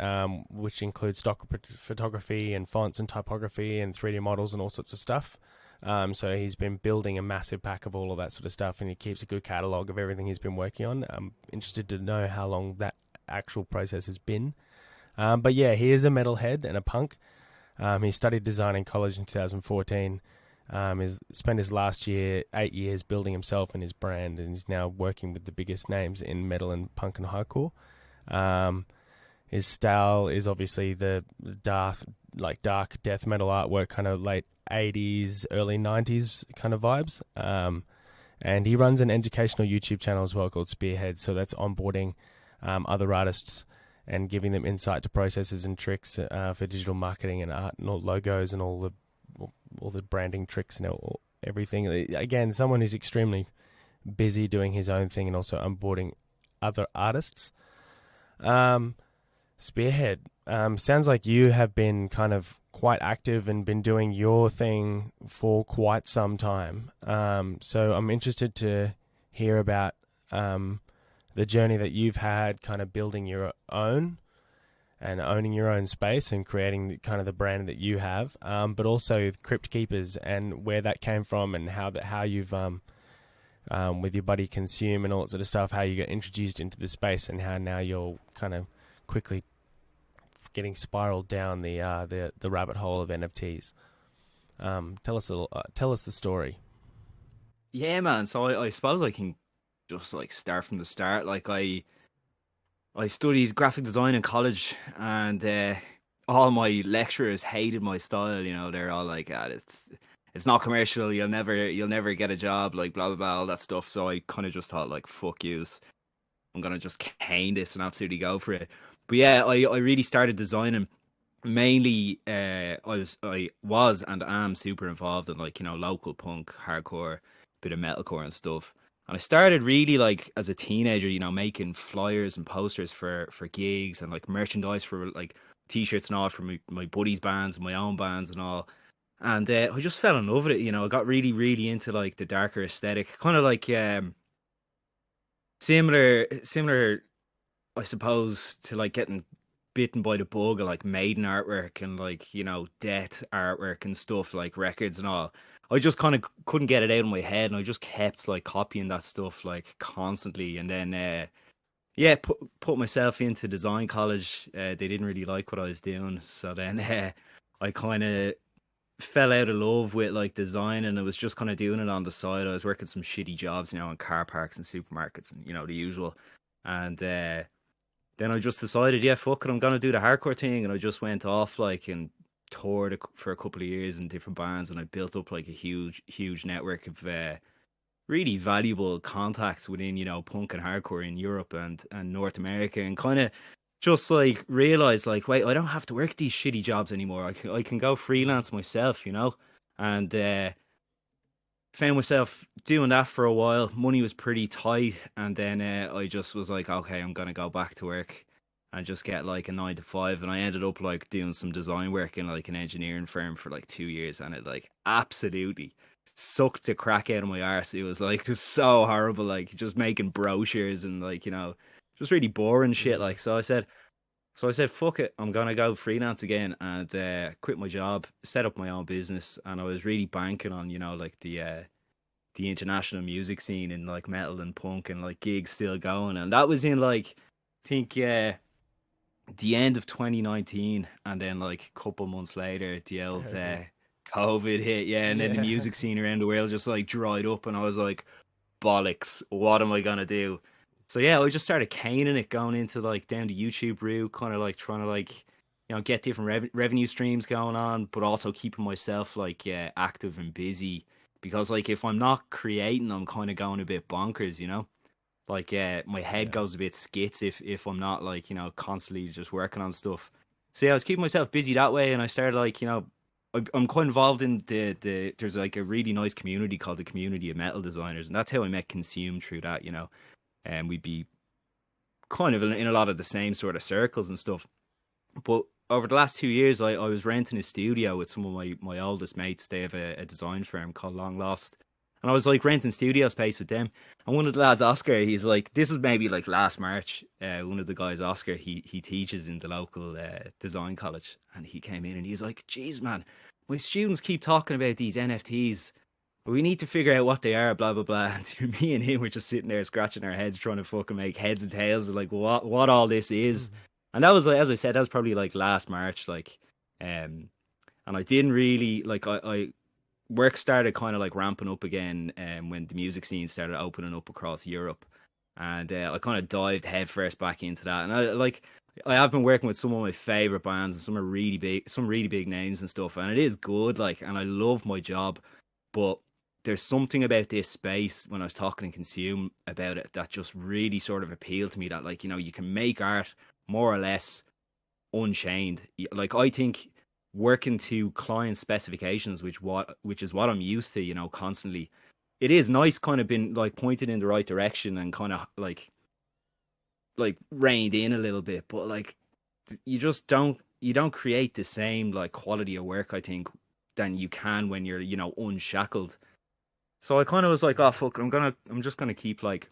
which include stock photography and fonts and typography and 3D models and all sorts of stuff. So he's been building a massive pack of all of that sort of stuff, and he keeps a good catalogue of everything he's been working on. I'm interested to know how long that actual process has been. But yeah, he is a metalhead and a punk. He studied design in college in 2014. He's spent his last 8 years building himself and his brand, and he's now working with the biggest names in metal and punk and hardcore. His style is obviously the dark death metal artwork, kind of late 80s, early 90s kind of vibes. And he runs an educational YouTube channel as well called Spearhead, so that's onboarding other artists and giving them insight to processes and tricks for digital marketing and art and all logos and all the branding tricks and everything. Again, someone who's extremely busy doing his own thing and also onboarding other artists. Spearhead, sounds like you have been kind of quite active and been doing your thing for quite some time. So I'm interested to hear about the journey that you've had kind of building your own and owning your own space and creating kind of the brand that you have, but also Crypt Keepers and where that came from and how you've, with your buddy Consume and all that sort of stuff, how you got introduced into the space and how now you're kind of quickly getting spiraled down the rabbit hole of NFTs. Tell us the story. Yeah, man. So I suppose I can just like start from the start. Like I studied graphic design in college, and all my lecturers hated my style. You know, they're all like, it's not commercial. You'll never get a job. Like blah blah blah, all that stuff. So I kind of just thought like, fuck yous, I'm gonna just cane this and absolutely go for it. But yeah, I really started designing. Mainly, I was and am super involved in like, you know, local punk, hardcore, bit of metalcore and stuff. And I started really like as a teenager, you know, making flyers and posters for gigs and like merchandise for like t-shirts and all for my buddies' bands and my own bands and all. And I just fell in love with it, you know. I got really, really into like the darker aesthetic, kind of like similar, I suppose, to like getting bitten by the bug of like Maiden artwork and like, you know, Death artwork and stuff, like records and all. I just kind of couldn't get it out of my head, and I just kept like copying that stuff like constantly. And then put myself into design college. They didn't really like what I was doing, so then I kind of fell out of love with like design, and I was just kind of doing it on the side. I was working some shitty jobs, you know, in car parks and supermarkets and, you know, the usual. And then I just decided, yeah, fuck it, I'm gonna do the hardcore thing. And I just went off like and toured for a couple of years in different bands, and I built up like a huge network of really valuable contacts within, you know, punk and hardcore in Europe and North America, and kind of just like realized like, wait, I don't have to work these shitty jobs anymore. I can go freelance myself, you know. And found myself doing that for a while. Money was pretty tight, and then I just was like, okay, I'm gonna go back to work and just get like a 9 to 5. And I ended up like doing some design work in like an engineering firm for like 2 years, and it like absolutely sucked the crack out of my arse. It was like just so horrible, like just making brochures and like, you know, just really boring shit. Like, so I said, fuck it, I'm gonna go freelance again, and quit my job, set up my own business. And I was really banking on, you know, like the international music scene in like metal and punk and like gigs still going. And that was in like, I think the end of 2019, and then like a couple months later the old COVID hit, and then the music scene around the world just like dried up, and I was like, bollocks, what am I gonna do? So yeah, I just started caning it, going into like down the YouTube route, kind of like trying to like, you know, get different revenue streams going on, but also keeping myself like active and busy, because like if I'm not creating, I'm kind of going a bit bonkers, you know. Like my head goes a bit skits if I'm not like, you know, constantly just working on stuff. So yeah, I was keeping myself busy that way, and I started like, you know, I'm quite involved in the there's like a really nice community called the Community of Metal Designers, and that's how I met Consume through that, you know. And we'd be kind of in a lot of the same sort of circles and stuff. But over the last 2 years, I was renting a studio with some of my oldest mates. They have a design firm called Long Lost. And I was like renting studio space with them. And one of the lads, Oscar, he's like, this is maybe like last March. One of the guys, Oscar, he teaches in the local design college. And he came in and he's like, geez, man, my students keep talking about these NFTs. We need to figure out what they are, blah, blah, blah. And me and him were just sitting there scratching our heads, trying to fucking make heads and tails of like what all this is. And that was, like, as I said, that was probably like last March, like, and I didn't really like. I work started kind of like ramping up again, when the music scene started opening up across Europe, and I kind of dived headfirst back into that. And I have been working with some of my favorite bands and some really big names and stuff, and it is good, like, and I love my job, but there's something about this space when I was talking to Consume about it that just really sort of appealed to me. That, like, you know, you can make art more or less unchained. Like, I think working to client specifications, which is what I'm used to, you know, constantly, it is nice kind of been like pointed in the right direction and kind of like reined in a little bit, but like you don't create the same like quality of work, I think, than you can when you're, you know, unshackled. So I kind of was like, oh fuck, I'm just gonna keep like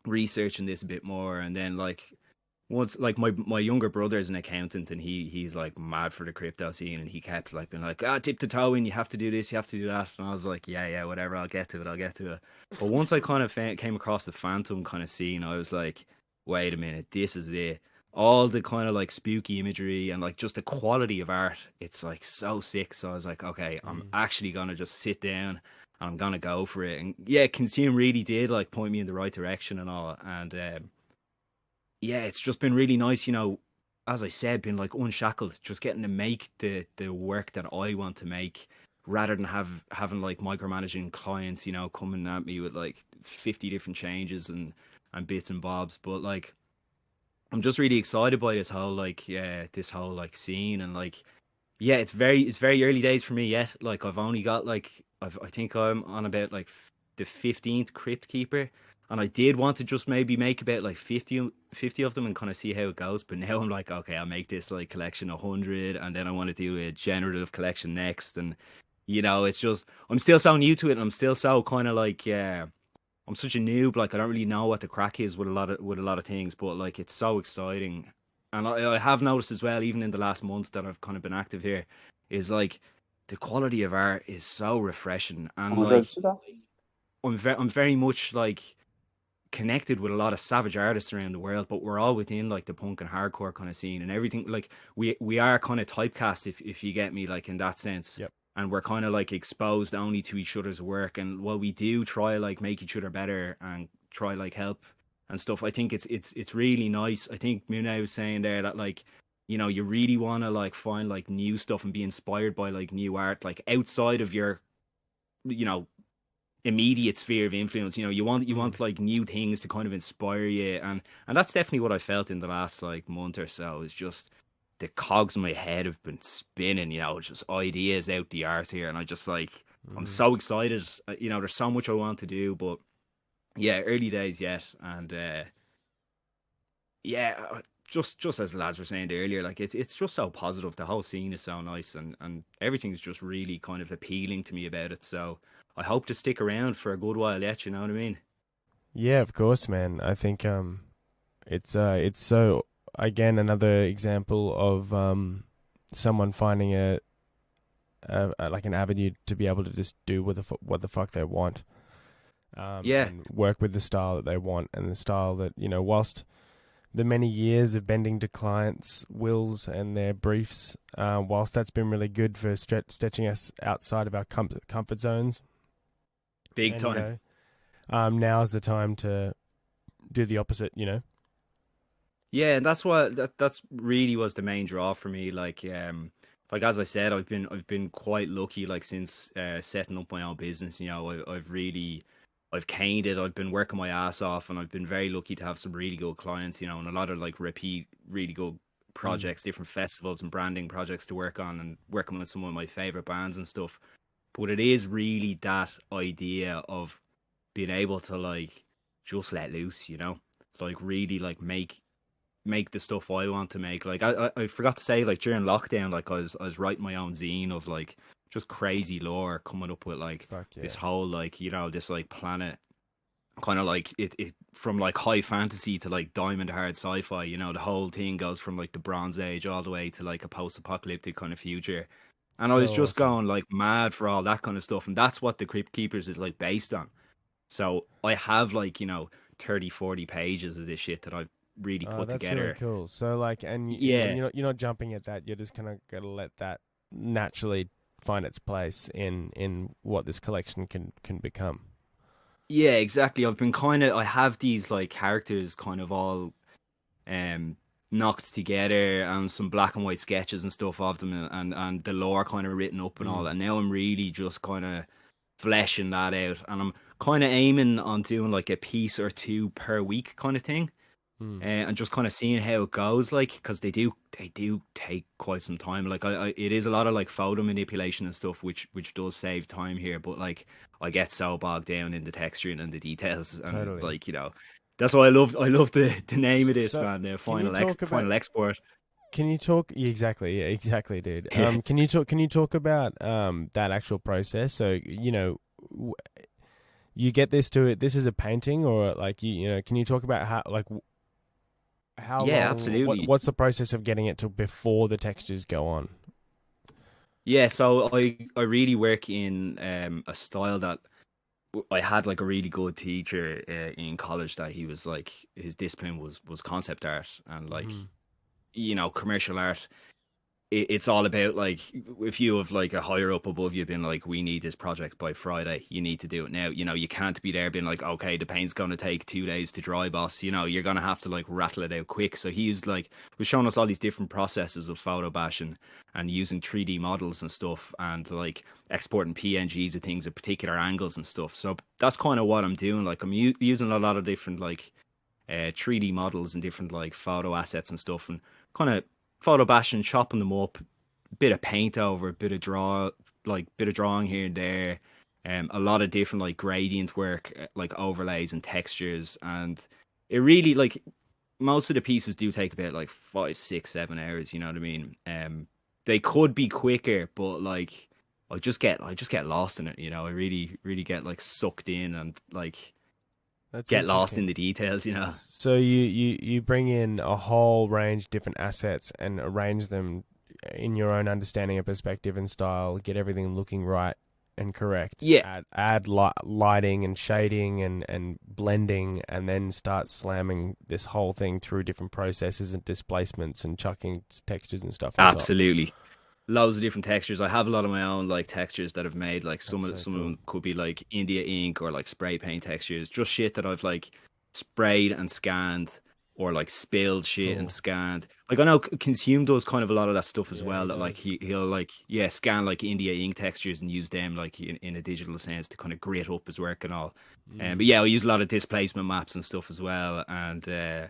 researching this a bit more. And then like once, like, my younger brother's an accountant, and he's like mad for the crypto scene, and he kept like being like, tip to toe in, you have to do this, you have to do that. And I was like, yeah, whatever, I'll get to it. But once I kind of came across the Fantom kind of scene, I was like, wait a minute, this is it. All the kind of like spooky imagery and like just the quality of art, it's like so sick. So I was like, okay, I'm actually gonna just sit down and I'm gonna go for it. And yeah, Consume really did like point me in the right direction and all. And yeah, it's just been really nice, you know, as I said, being like unshackled, just getting to make the work that I want to make, rather than having like micromanaging clients, you know, coming at me with like 50 different changes and bits and bobs. But like, I'm just really excited by this whole like scene. And like, yeah, it's very early days for me yet. Like, I've only got like, I think I'm on about like the 15th Crypt Keeper. And I did want to just maybe make about like 50 of them and kind of see how it goes. But now I'm like, okay, I'll make this like collection 100, and then I want to do a generative collection next. And, you know, it's just, I'm still so new to it. And I'm still so kind of like, I'm such a noob. Like, I don't really know what the crack is with a lot of things, but like, it's so exciting. And I have noticed as well, even in the last month that I've kind of been active here, is like the quality of art is so refreshing. And like, I'm very much like connected with a lot of savage artists around the world, but we're all within like the punk and hardcore kind of scene and everything. Like, we are kind of typecast, if you get me, like, in that sense. Yep. And we're kind of like exposed only to each other's work. And while we do try like make each other better and try like help and stuff, I think it's really nice. I think Munay was saying there that, like, you know, you really want to like find like new stuff and be inspired by like new art, like outside of your, you know, immediate sphere of influence. You know, you want like new things to kind of inspire you, and that's definitely what I felt in the last like month or so. It's just the cogs in my head have been spinning, you know, just ideas out the arse here, and I just like, I'm so excited. You know, there's so much I want to do, but yeah, early days yet. And yeah, just as the lads were saying earlier, like, it's just so positive. The whole scene is so nice, and everything's just really kind of appealing to me about it. So I hope to stick around for a good while yet, you know what I mean? Yeah, of course, man. I think it's so, again, another example of someone finding a like an avenue to be able to just do what the fuck they want. Yeah. And work with the style that they want, and the style that, you know, whilst the many years of bending to clients' wills and their briefs, whilst that's been really good for stretching us outside of our comfort zones. Big time. You know, now's the time to do the opposite, you know? Yeah, and that's really was the main draw for me. Like as I said, I've been quite lucky, like, since setting up my own business. You know, I've caned it. I've been working my ass off, and I've been very lucky to have some really good clients, you know, and a lot of like repeat really good projects, different festivals and branding projects to work on, and working with some of my favorite bands and stuff. But it is really that idea of being able to like just let loose, you know, like really like make the stuff I want to make. Like I forgot to say, like during lockdown, like I was writing my own zine of like just crazy lore, coming up with like this whole like, you know, this like planet, kind of like it from like high fantasy to like diamond hard sci-fi, you know, the whole thing goes from like the Bronze Age all the way to like a post-apocalyptic kind of future. And I was just going like mad for all that kind of stuff, and that's what the Crypt Keepers is like based on. So I have like, you know, 30-40 pages of this shit that I've really put that's together. really cool. So like, and Yeah, you're not jumping at that. You're just kind of gotta let that naturally find its place in what this collection can become. yeah, exactly. I have these like characters kind of all knocked together, and some black and white sketches and stuff of them, and the lore kind of written up and all. And now I'm really just kind of fleshing that out, and I'm kind of aiming on doing like a piece or two per week kind of thing. And just kind of seeing how it goes, like, because they do take quite some time. Like, it is a lot of like photo manipulation and stuff, which does save time here. But like, I get so bogged down in the texturing and the details, and like, you know, that's why I love the name of this, man. Final export. Can you talk? Yeah, exactly, dude. Can you talk about that actual process? So you know, you get this is a painting, or like you know, can you talk about how like. How long, absolutely. What's the process of getting it to before the textures go on? Yeah, so I really work in a style that I had like a really good teacher in college, that he was like, his discipline was concept art, and like you know, commercial art. It's all about like, if you have like a higher up above you being like, we need this project by Friday, you need to do it now. You know, you can't be there being like, okay, the paint's going to take 2 days to dry, boss. You know, you're going to have to like rattle it out quick. So he's like, was showing us all these different processes of photo bashing and using 3D models and stuff, and like exporting PNGs of things at particular angles and stuff. So that's kind of what I'm doing. Like, I'm using a lot of different like 3D models and different like photo assets and stuff, and kind of photo bashing, chopping them up, bit of paint over, bit of drawing here and there, a lot of different like gradient work, like overlays and textures. And it really, like, most of the pieces do take about like 5, 6, 7 hours, you know what I mean? They could be quicker, but like I just get lost in it, you know. I really get like sucked in, and like get lost in the details, you know. So you bring in a whole range of different assets and arrange them in your own understanding and perspective and style, get everything looking right and correct. Yeah. Add lighting and shading and blending, and then start slamming this whole thing through different processes and displacements and chucking textures and stuff. Absolutely. Loads of different textures. I have a lot of my own like textures that I've made. Like some of them could be like India ink or like spray paint textures. Just shit that I've like sprayed and scanned, or like spilled shit and scanned. Like, I know Consume does kind of a lot of that stuff as well. That like he'll like scan like India ink textures and use them like in a digital sense to kind of grit up his work and all. But yeah, I use a lot of displacement maps and stuff as well, and a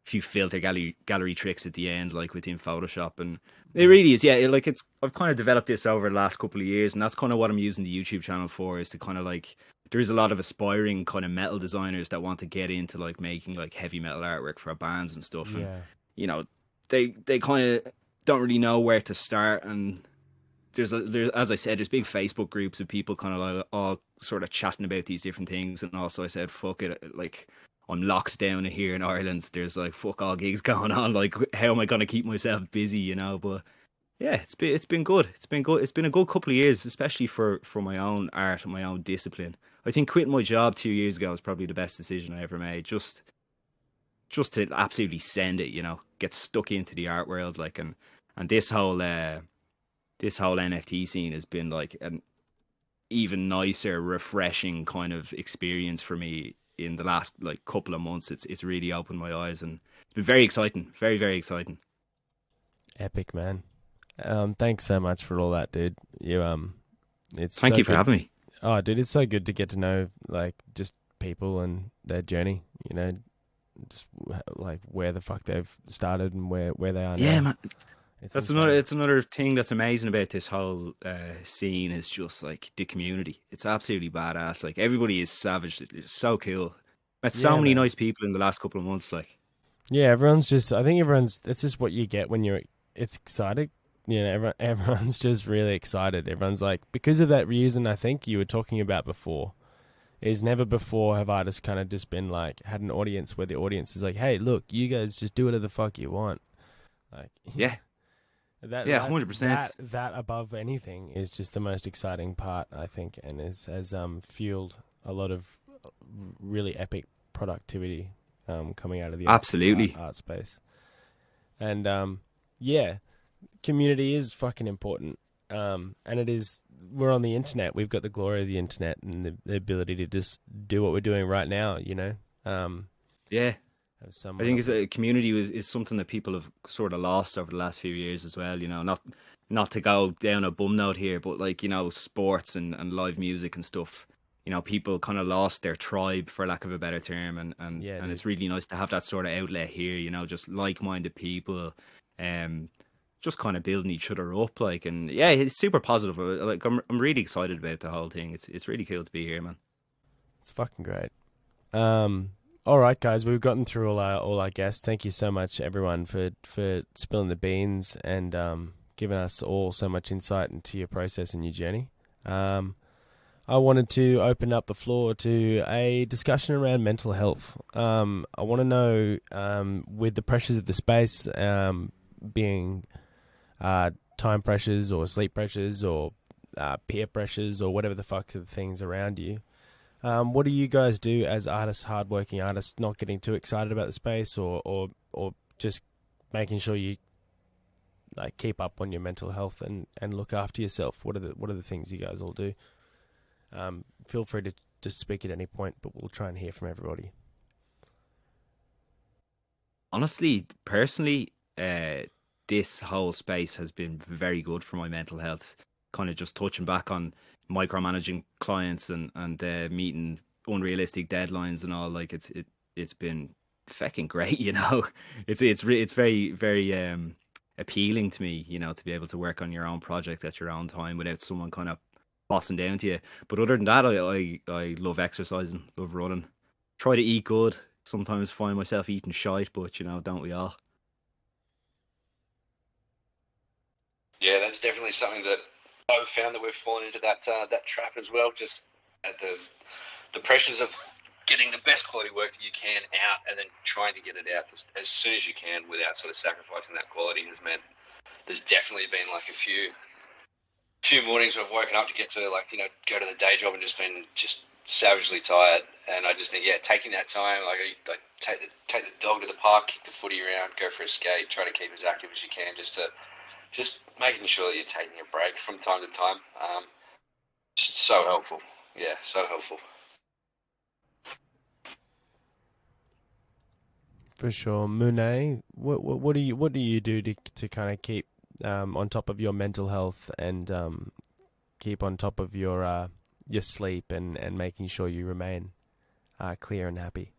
few filter gallery tricks at the end, like within Photoshop. And it really is, I've kind of developed this over the last couple of years, and that's kind of what I'm using the YouTube channel for, is to kind of like, there's a lot of aspiring kind of metal designers that want to get into like making like heavy metal artwork for bands and stuff. And you know, they kind of don't really know where to start. And there's as I said, there's big Facebook groups of people kind of like all sort of chatting about these different things. And also I said, fuck it, like, I'm locked down here in Ireland. There's like fuck all gigs going on. Like, how am I going to keep myself busy, you know? But yeah, it's been good. It's been a good couple of years, especially for my own art and my own discipline. I think quitting my job 2 years ago was probably the best decision I ever made. Just to absolutely send it, you know, get stuck into the art world, like, and this whole NFT scene has been like an even nicer, refreshing kind of experience for me in the last like couple of months. It's really opened my eyes, and it's been very exciting, very, very exciting. Epic, man. Thanks so much for all that, dude. Thank you for having me. Oh, dude, it's so good to get to know like just people and their journey, you know, just like where the fuck they've started and where they are Yeah, now. man. It's It's another thing that's amazing about this whole scene is just like the community. It's absolutely badass. Like everybody is savage. It's so cool. Met so Yeah, many man. nice people in the last couple of months. Like, Yeah, everyone's just. I think everyone's. It's just what you get when you're. It's excited. You know, everyone's just really excited. Everyone's like, because of that reason. I think you were talking about before. Is never before have artists kind of just been like had an audience where the audience is like, hey, look, you guys just do whatever the fuck you want. Like, yeah, that yeah, that 100%. that above anything is just the most exciting part, I think, and has fueled a lot of really epic productivity coming out of the Absolutely. art space. And yeah, community is fucking important. And it is. We're on the internet. We've got the glory of the internet and the ability to just do what we're doing right now. You know. Yeah. Have I think it's a community is something that people have sort of lost over the last few years as well. You know, not to go down a bum note here, but like, you know, sports and live music and stuff. You know, people kind of lost their tribe, for lack of a better term, and Yeah, dude. it's really nice to have that sort of outlet here. You know, just like-minded people, just kind of building each other up. Like, and yeah, it's super positive. Like, I'm really excited about the whole thing. It's really cool to be here, man. It's fucking great. All right, guys, we've gotten through all our guests. Thank you so much, everyone, for spilling the beans and giving us all so much insight into your process and your journey. I wanted to open up the floor to a discussion around mental health. I want to know, with the pressures of the space being time pressures or sleep pressures or peer pressures or whatever the fuck the things around you. What do you guys do as artists, hardworking artists, not getting too excited about the space or just making sure you like keep up on your mental health and look after yourself? What are the things you guys all do? Feel free to just speak at any point, but we'll try and hear from everybody. Honestly, personally, this whole space has been very good for my mental health. Kind of just touching back on micromanaging clients and meeting unrealistic deadlines and all. Like it's been fucking great, you know. It's very very appealing to me, you know, to be able to work on your own project at your own time without someone kind of bossing down to you. But other than that, I love exercising, love running, try to eat good. Sometimes find myself eating shite, but you know, don't we all? Yeah, that's definitely something that I've found that we've fallen into that trap as well. Just at the pressures of getting the best quality work that you can out, and then trying to get it out as soon as you can without sort of sacrificing that quality has meant there's definitely been like a few mornings where I've woken up to get to like, you know, go to the day job and just been just savagely tired. And I just think, yeah, taking that time, like I take the dog to the park, kick the footy around, go for a skate, try to keep as active as you can, just making sure that you're taking a break from time to time. So helpful. Yeah, so helpful. For sure, Munay. What do you do to kind of keep on top of your mental health and keep on top of your sleep and making sure you remain clear and happy?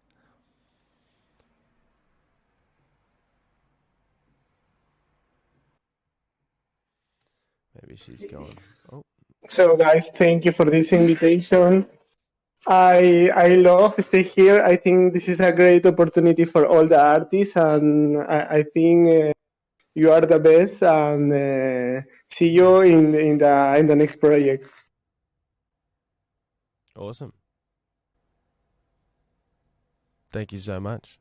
Maybe she's gone. Oh. So guys, thank you for this invitation. I love stay here. I think this is a great opportunity for all the artists, and I think you are the best. And see you in the next project. Awesome. Thank you so much.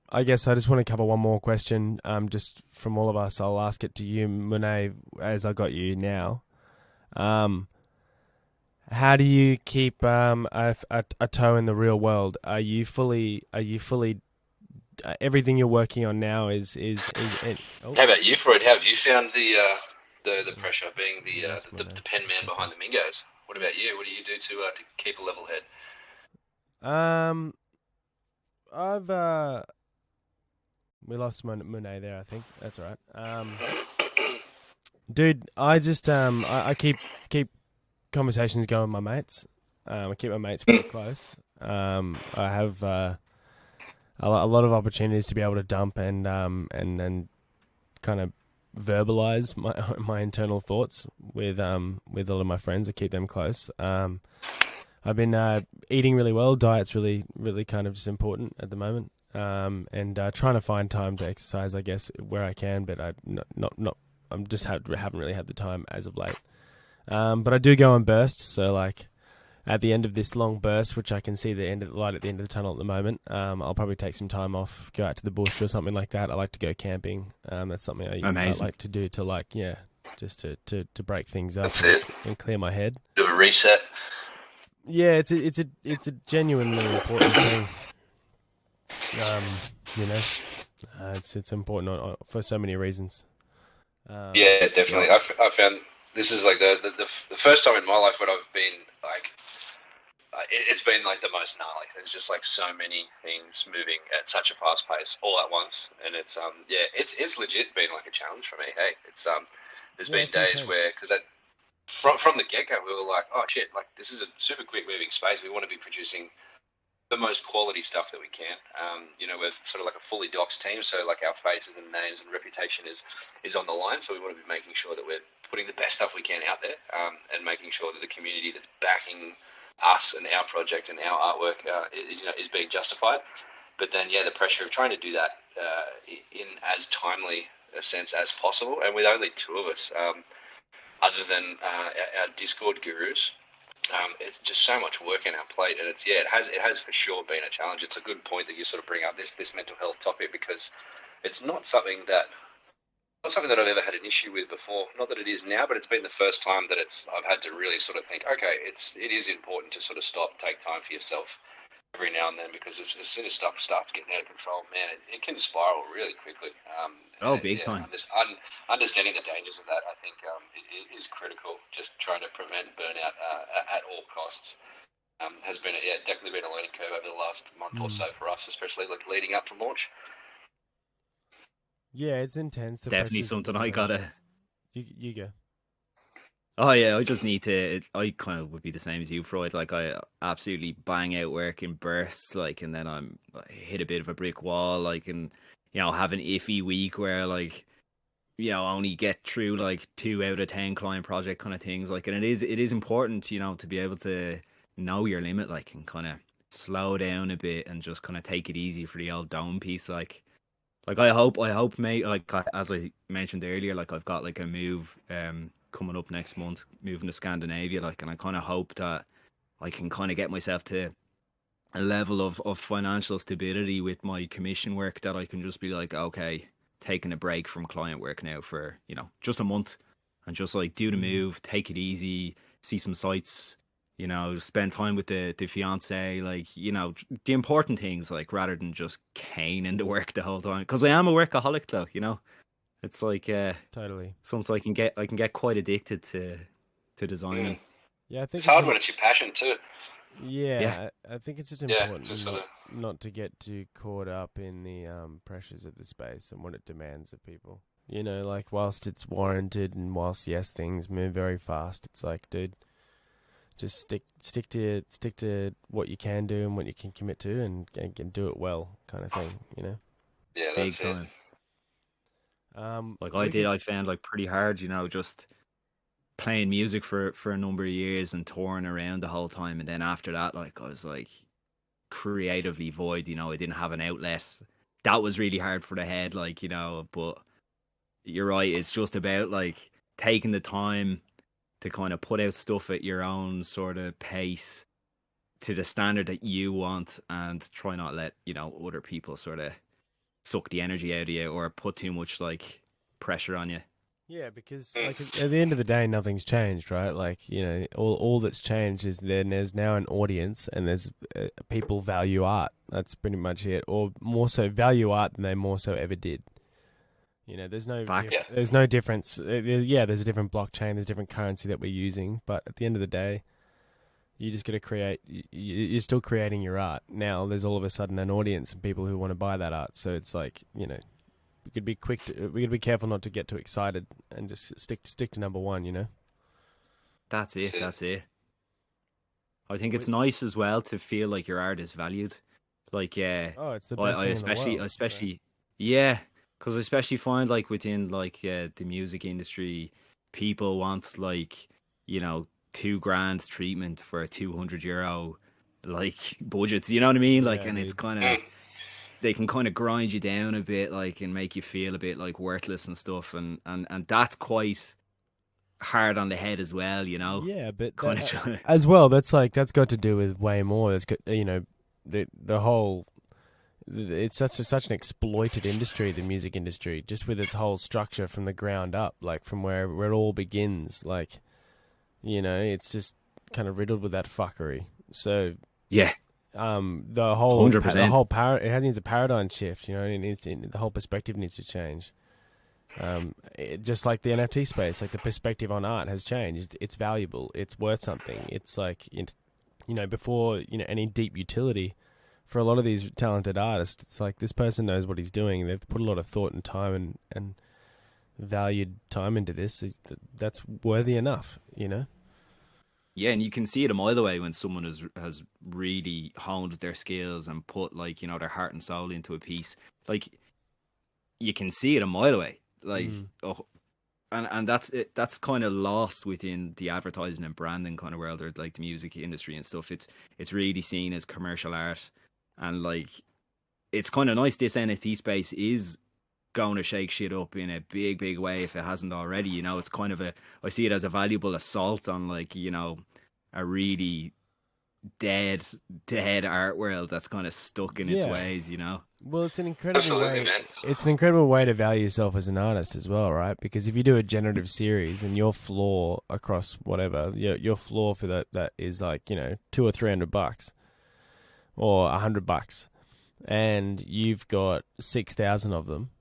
I guess I just want to cover one more question. Just from all of us, I'll ask it to you, Munay, as I got you now. How do you keep a toe in the real world? Are you fully everything you're working on now is How about you, Freud? How have you found the pressure of being the pen man behind the Mingos? What about you? What do you do to keep a level head? We lost Munay there, I think. That's all right. Dude, I just I keep conversations going with my mates. I keep my mates pretty close. I have a lot of opportunities to be able to dump and kind of verbalize my internal thoughts with a lot of my friends. I keep them close. I've been eating really well. Diet's really kind of just important at the moment. And trying to find time to exercise, I guess, where I can, but I'm just haven't really had the time as of late. But I do go in bursts, so like at the end of this long burst, which I can see the light at the end of the tunnel at the moment, I'll probably take some time off, go out to the bush or something like that. I like to go camping. That's something I like to do to just to break things up and clear my head. Do a reset. Yeah, it's a genuinely important thing. It's important for so many reasons. Yeah, definitely. I found this is like the first time in my life when I've been like, it's been like the most gnarly. There's just like so many things moving at such a fast pace all at once, and it's legit been like a challenge for me. Hey, there's been days intense. Where because from the get go we were like, oh shit, like this is a super quick moving space. We want to be producing the most quality stuff that we can. We're sort of like a fully doxed team, so like our faces and names and reputation is on the line. So we want to be making sure that we're putting the best stuff we can out there, and making sure that the community that's backing us and our project and our artwork is being justified. But then the pressure of trying to do that in as timely a sense as possible, and with only two of us, other than our Discord gurus. It's just so much work in our plate, and it has for sure been a challenge. It's a good point that you sort of bring up this mental health topic, because it's not something that I've ever had an issue with before. Not that it is now, but it's been the first time that I've had to really sort of think, okay, it is important to sort of stop, take time for yourself every now and then, because as soon as stuff starts getting out of control, man, it can spiral really quickly. Big time. Understanding the dangers of that, I think, is critical. Just trying to prevent burnout at all costs has been definitely been a learning curve over the last month or so for us, especially like leading up to launch. Yeah, it's intense. It's definitely something I gotta. You go. Oh yeah, I just need to. I kind of would be the same as you, Freud. Like I absolutely bang out work in bursts, like, and then I hit a bit of a brick wall, like, and have an iffy week where like, only get through like 2 out of 10 client project kind of things, like, and it is important, to be able to know your limit, like, and kind of slow down a bit and just kind of take it easy for the old dome piece, like I hope, mate, like as I mentioned earlier, like I've got like a move coming up next month, moving to Scandinavia, like, and I kind of hope that I can kind of get myself to a level of financial stability with my commission work that I can just be like, okay, taking a break from client work now for just a month, and just like do the move, take it easy, see some sights, spend time with the fiance, like, the important things, like, rather than just caning to work the whole time, because I am a workaholic though. It's like totally. Sometimes I can get quite addicted to designing. Yeah, I think it's hard when it's your passion too. Yeah. I think it's just important not to get too caught up in the pressures of the space and what it demands of people. Like whilst it's warranted and whilst things move very fast, it's like, dude, just stick to what you can do and what you can commit to, and do it well, kind of thing. Yeah, that's big time. I found like pretty hard, just playing music for a number of years and touring around the whole time, and then after that, like, I was like creatively void. I didn't have an outlet. That was really hard for the head, like, but you're right, it's just about like taking the time to kind of put out stuff at your own sort of pace to the standard that you want, and try not let other people sort of suck the energy out of you or put too much like pressure on you. Yeah, because like at the end of the day, nothing's changed, right? Like, all that's changed is there's now an audience, and there's people value art. That's pretty much it, or more so value art than they more so ever did. There's no difference. There's a different blockchain, there's a different currency that we're using, but at the end of the day, you just got to create. You're still creating your art. Now there's all of a sudden an audience of people who want to buy that art. So it's like, we could be we got to be careful not to get too excited and just stick to number one. That's it. I think it's nice as well to feel like your art is valued. Like, Oh, it's the best I thing in the especially, world. especially, yeah, because I especially find like within like the music industry, people want like, 2 grand treatment for a €200 like budgets. You know what I mean? Like, Yeah, and it's dude. kind of they can kind of grind you down a bit, like, and make you feel a bit like worthless and stuff, and that's quite hard on the head as well. Yeah, but Kind of trying. as well, that's got to do with way more. It's got, the whole. It's such an exploited industry, the music industry, just with its whole structure from the ground up, like from where it all begins. Like, it's just kind of riddled with that fuckery. So Yeah, the whole 100%. it needs a paradigm shift. The whole perspective needs to change. Just like the NFT space, like the perspective on art has changed. It's valuable. It's worth something. It's like, before, any deep utility for a lot of these talented artists, it's like this person knows what he's doing. They've put a lot of thought and time and valued time into this. That's worthy enough, Yeah, and you can see it a mile away when someone has really honed their skills and put like their heart and soul into a piece. Like, you can see it a mile away. Like, and that's it. That's kind of lost within the advertising and branding kind of world, or like the music industry and stuff. It's really seen as commercial art, and like, it's kind of nice. This NFT space is going to shake shit up in a big way if it hasn't already. It's kind of I see it as a valuable assault on like a really dead art world that's kind of stuck in its ways. Well, it's an incredible Absolutely, way. man. It's an incredible way to value yourself as an artist as well, right? Because if you do a generative series and your floor across whatever, your floor for that is like $200 or $300 or $100, and you've got 6,000 of them,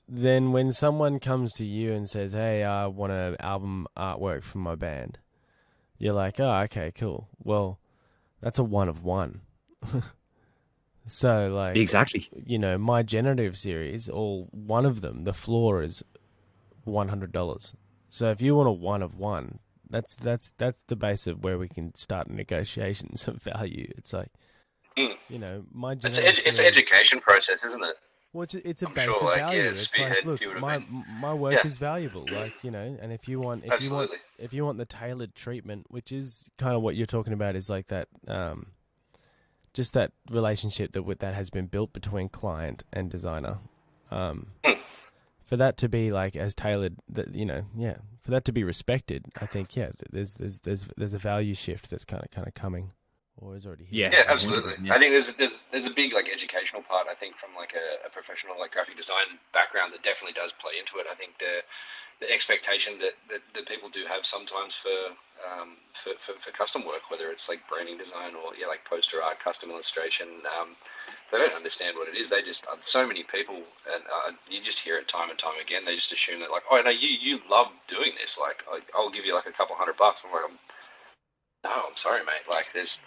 then when someone comes to you and says, "Hey, I want an album artwork for my band," you're like, "Oh, okay, cool. Well, that's a one of one." So, like, Exactly. my generative series, all one of them, the floor is $100. So if you want a one of one, that's the base of where we can start negotiations of value. It's like, my generative It's an education process, isn't it? well, it's a I'm base sure, of like, value. yeah, It's Spearhead, like, look, you would have my been. my work Yeah. is valuable, like, and if you want Absolutely. the tailored treatment, which is kind of what you're talking about, is like that, just that relationship that has been built between client and designer, for that to be like as tailored, that for that to be respected, I think there's a value shift that's kind of coming, or is already here. Yeah, absolutely. 100%. I think there's a big like educational part. I think from like a professional like graphic design background that definitely does play into it. I think the expectation that people do have sometimes for custom work, whether it's like branding design or like poster art, custom illustration, they don't understand what it is. They just so many people, and you just hear it time and time again. They just assume that like, oh no, you love doing this. Like I'll give you like a couple $100. I'm like, no, I'm sorry, mate. Like, there's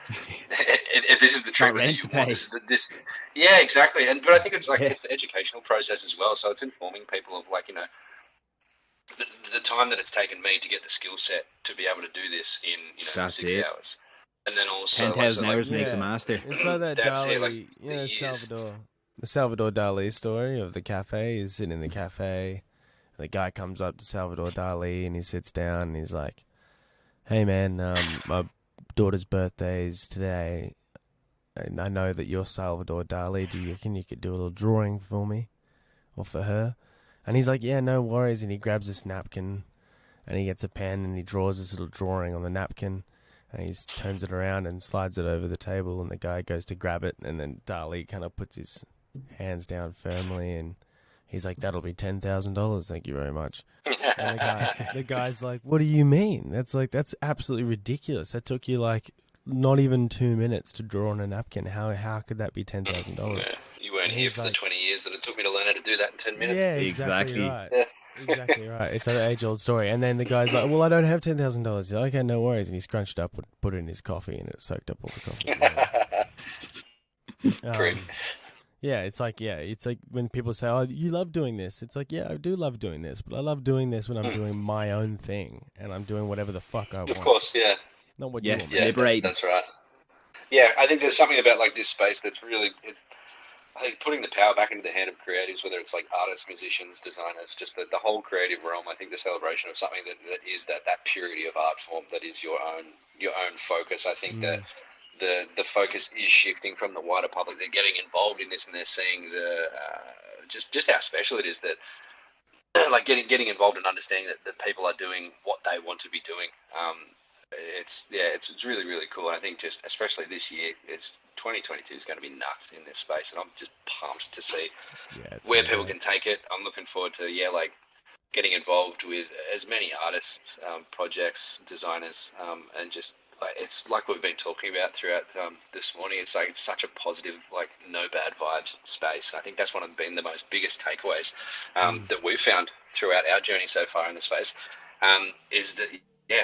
if this is the treatment that you want, this. Yeah, exactly. But I think it's like it's the educational process as well. So it's informing people of like the time that it's taken me to get the skill set to be able to do this in That's 6 it. hours, and then also 10,000 like, hours makes a master. It's like that That's Dali, it, like, the years. The Salvador Dali story of the cafe. He's sitting in the cafe, and the guy comes up to Salvador Dali, and he sits down, and he's like, "Hey, man, my daughter's birthday is today, and I know that you're Salvador Dali. Do you reckon you could do a little drawing for me, or for her?" And he's like, "Yeah, no worries." And he grabs this napkin, and he gets a pen, and he draws this little drawing on the napkin, and he turns it around and slides it over the table, and the guy goes to grab it, and then Dali kind of puts his hands down firmly, and he's like, "That'll be $10,000, thank you very much." And the guy's like, "What do you mean? That's absolutely ridiculous. That took you like not even 2 minutes to draw on a napkin. How could that be $10,000?" Yeah, you weren't here for the 20 years that it took me to learn how to do that in 10 minutes. Yeah, exactly right. Yeah. Exactly right. It's an age-old story. And then the guy's like, "Well, I don't have $10,000. Like, "Okay, no worries." And he scrunched up, put it in his coffee, and it soaked up all the coffee. Yeah, it's like when people say, "Oh, you love doing this." It's like, yeah, I do love doing this, but I love doing this when I'm doing my own thing and I'm doing whatever the fuck I want. Of course, yeah. Not what Yeah, you want. it's liberating. That's right. Yeah, I think there's something about like this space that's really, I think putting the power back into the hand of creatives, whether it's like artists, musicians, designers, just the whole creative realm. I think the celebration of something that is that purity of art form that is your own focus. I think that the focus is shifting from the wider public. They're getting involved in this, and they're seeing the just how special it is that like getting involved and understanding that people are doing what they want to be doing. It's really, really cool. I think just especially this year, it's 2022 is going to be nuts in this space, and I'm just pumped to see where people can take it. I'm looking forward to like getting involved with as many artists, projects, designers, and just it's like we've been talking about throughout this morning. It's like such a positive, like no bad vibes space. I think that's one of the most biggest takeaways that we've found throughout our journey so far in the space. Is that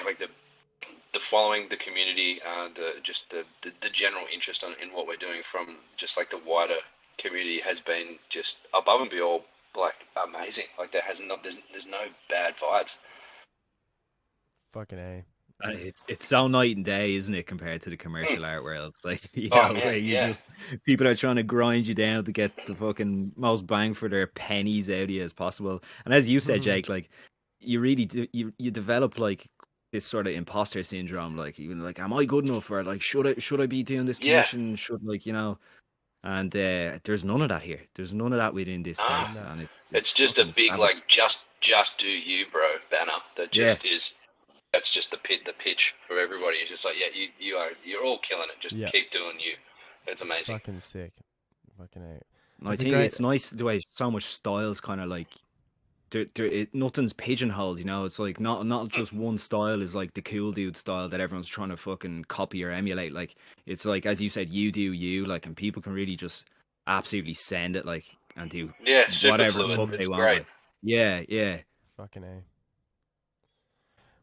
like the following, the community, the general interest in what we're doing from just like the wider community has been just above and beyond like amazing. Like there's no bad vibes. Fucking A. It's so night and day, isn't it, compared to the commercial art world? It's like, just people are trying to grind you down to get the fucking most bang for their pennies out of you as possible. And as you said, Jake, like you really do, you develop like this sort of imposter syndrome, like even like, am I good enough, or like should I be doing this commission? Should and there's none of that here. There's none of that within this space, and it's just a big savage. Like just do you, bro banner that just is. That's just the pitch for everybody. It's just like, you're all killing it. Just keep doing you. It's amazing. Fucking sick. Fucking A. I think it's nice the way so much styles kind of like, nothing's pigeonholed, you know. It's like not just one style is like the cool dude style that everyone's trying to fucking copy or emulate. Like it's like, as you said, you do you, like, and people can really just absolutely send it, like, and do whatever they want. Great. Like. Yeah. Fucking A.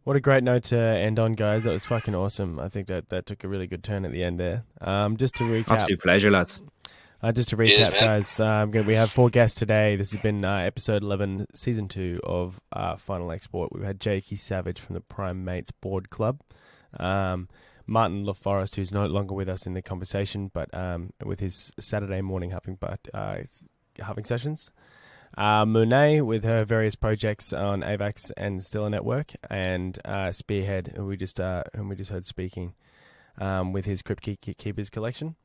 What a great note to end on, guys. That was fucking awesome. I think that took a really good turn at the end there. Just to recap. Absolute pleasure, lads. Just to recap, guys, we have 4 guests today. This has been episode 11, season 2 of Final Export. We've had Jakey Savage from the Prime Mates Board Club, Martin LaForest, who's no longer with us in the conversation, but with his Saturday morning huffing sessions. Munay with her various projects on Avax and Stiller Network, and Spearhead, whom we just heard speaking, with his Crypt Keepers collection.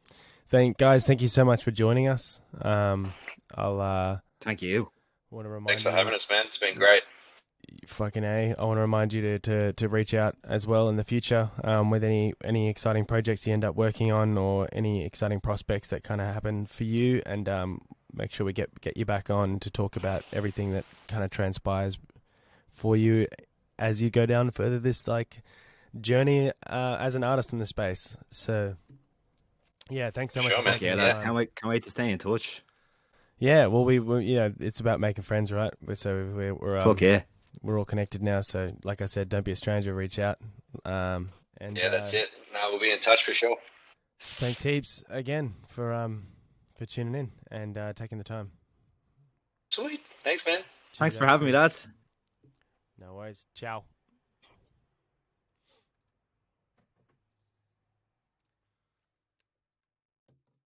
Thank you so much for joining us. Thank you. Thanks for having us, man. It's been great. Fucking A. I want to remind you to reach out as well in the future with any exciting projects you end up working on, or any exciting prospects that kind of happen for you, and make sure we get you back on to talk about everything that kind of transpires for you as you go down further this like journey as an artist in the space. So yeah, thanks so much. Sure, man. Yeah, lads, can't wait to stay in touch. Yeah, well, we it's about making friends, right? So we're fuck yeah. We're all connected now, so like I said, don't be a stranger, reach out. And that's it. No, we'll be in touch for sure. Thanks heaps again for tuning in and taking the time. Sweet. Thanks, man. Thanks for having me, lads. No worries. Ciao.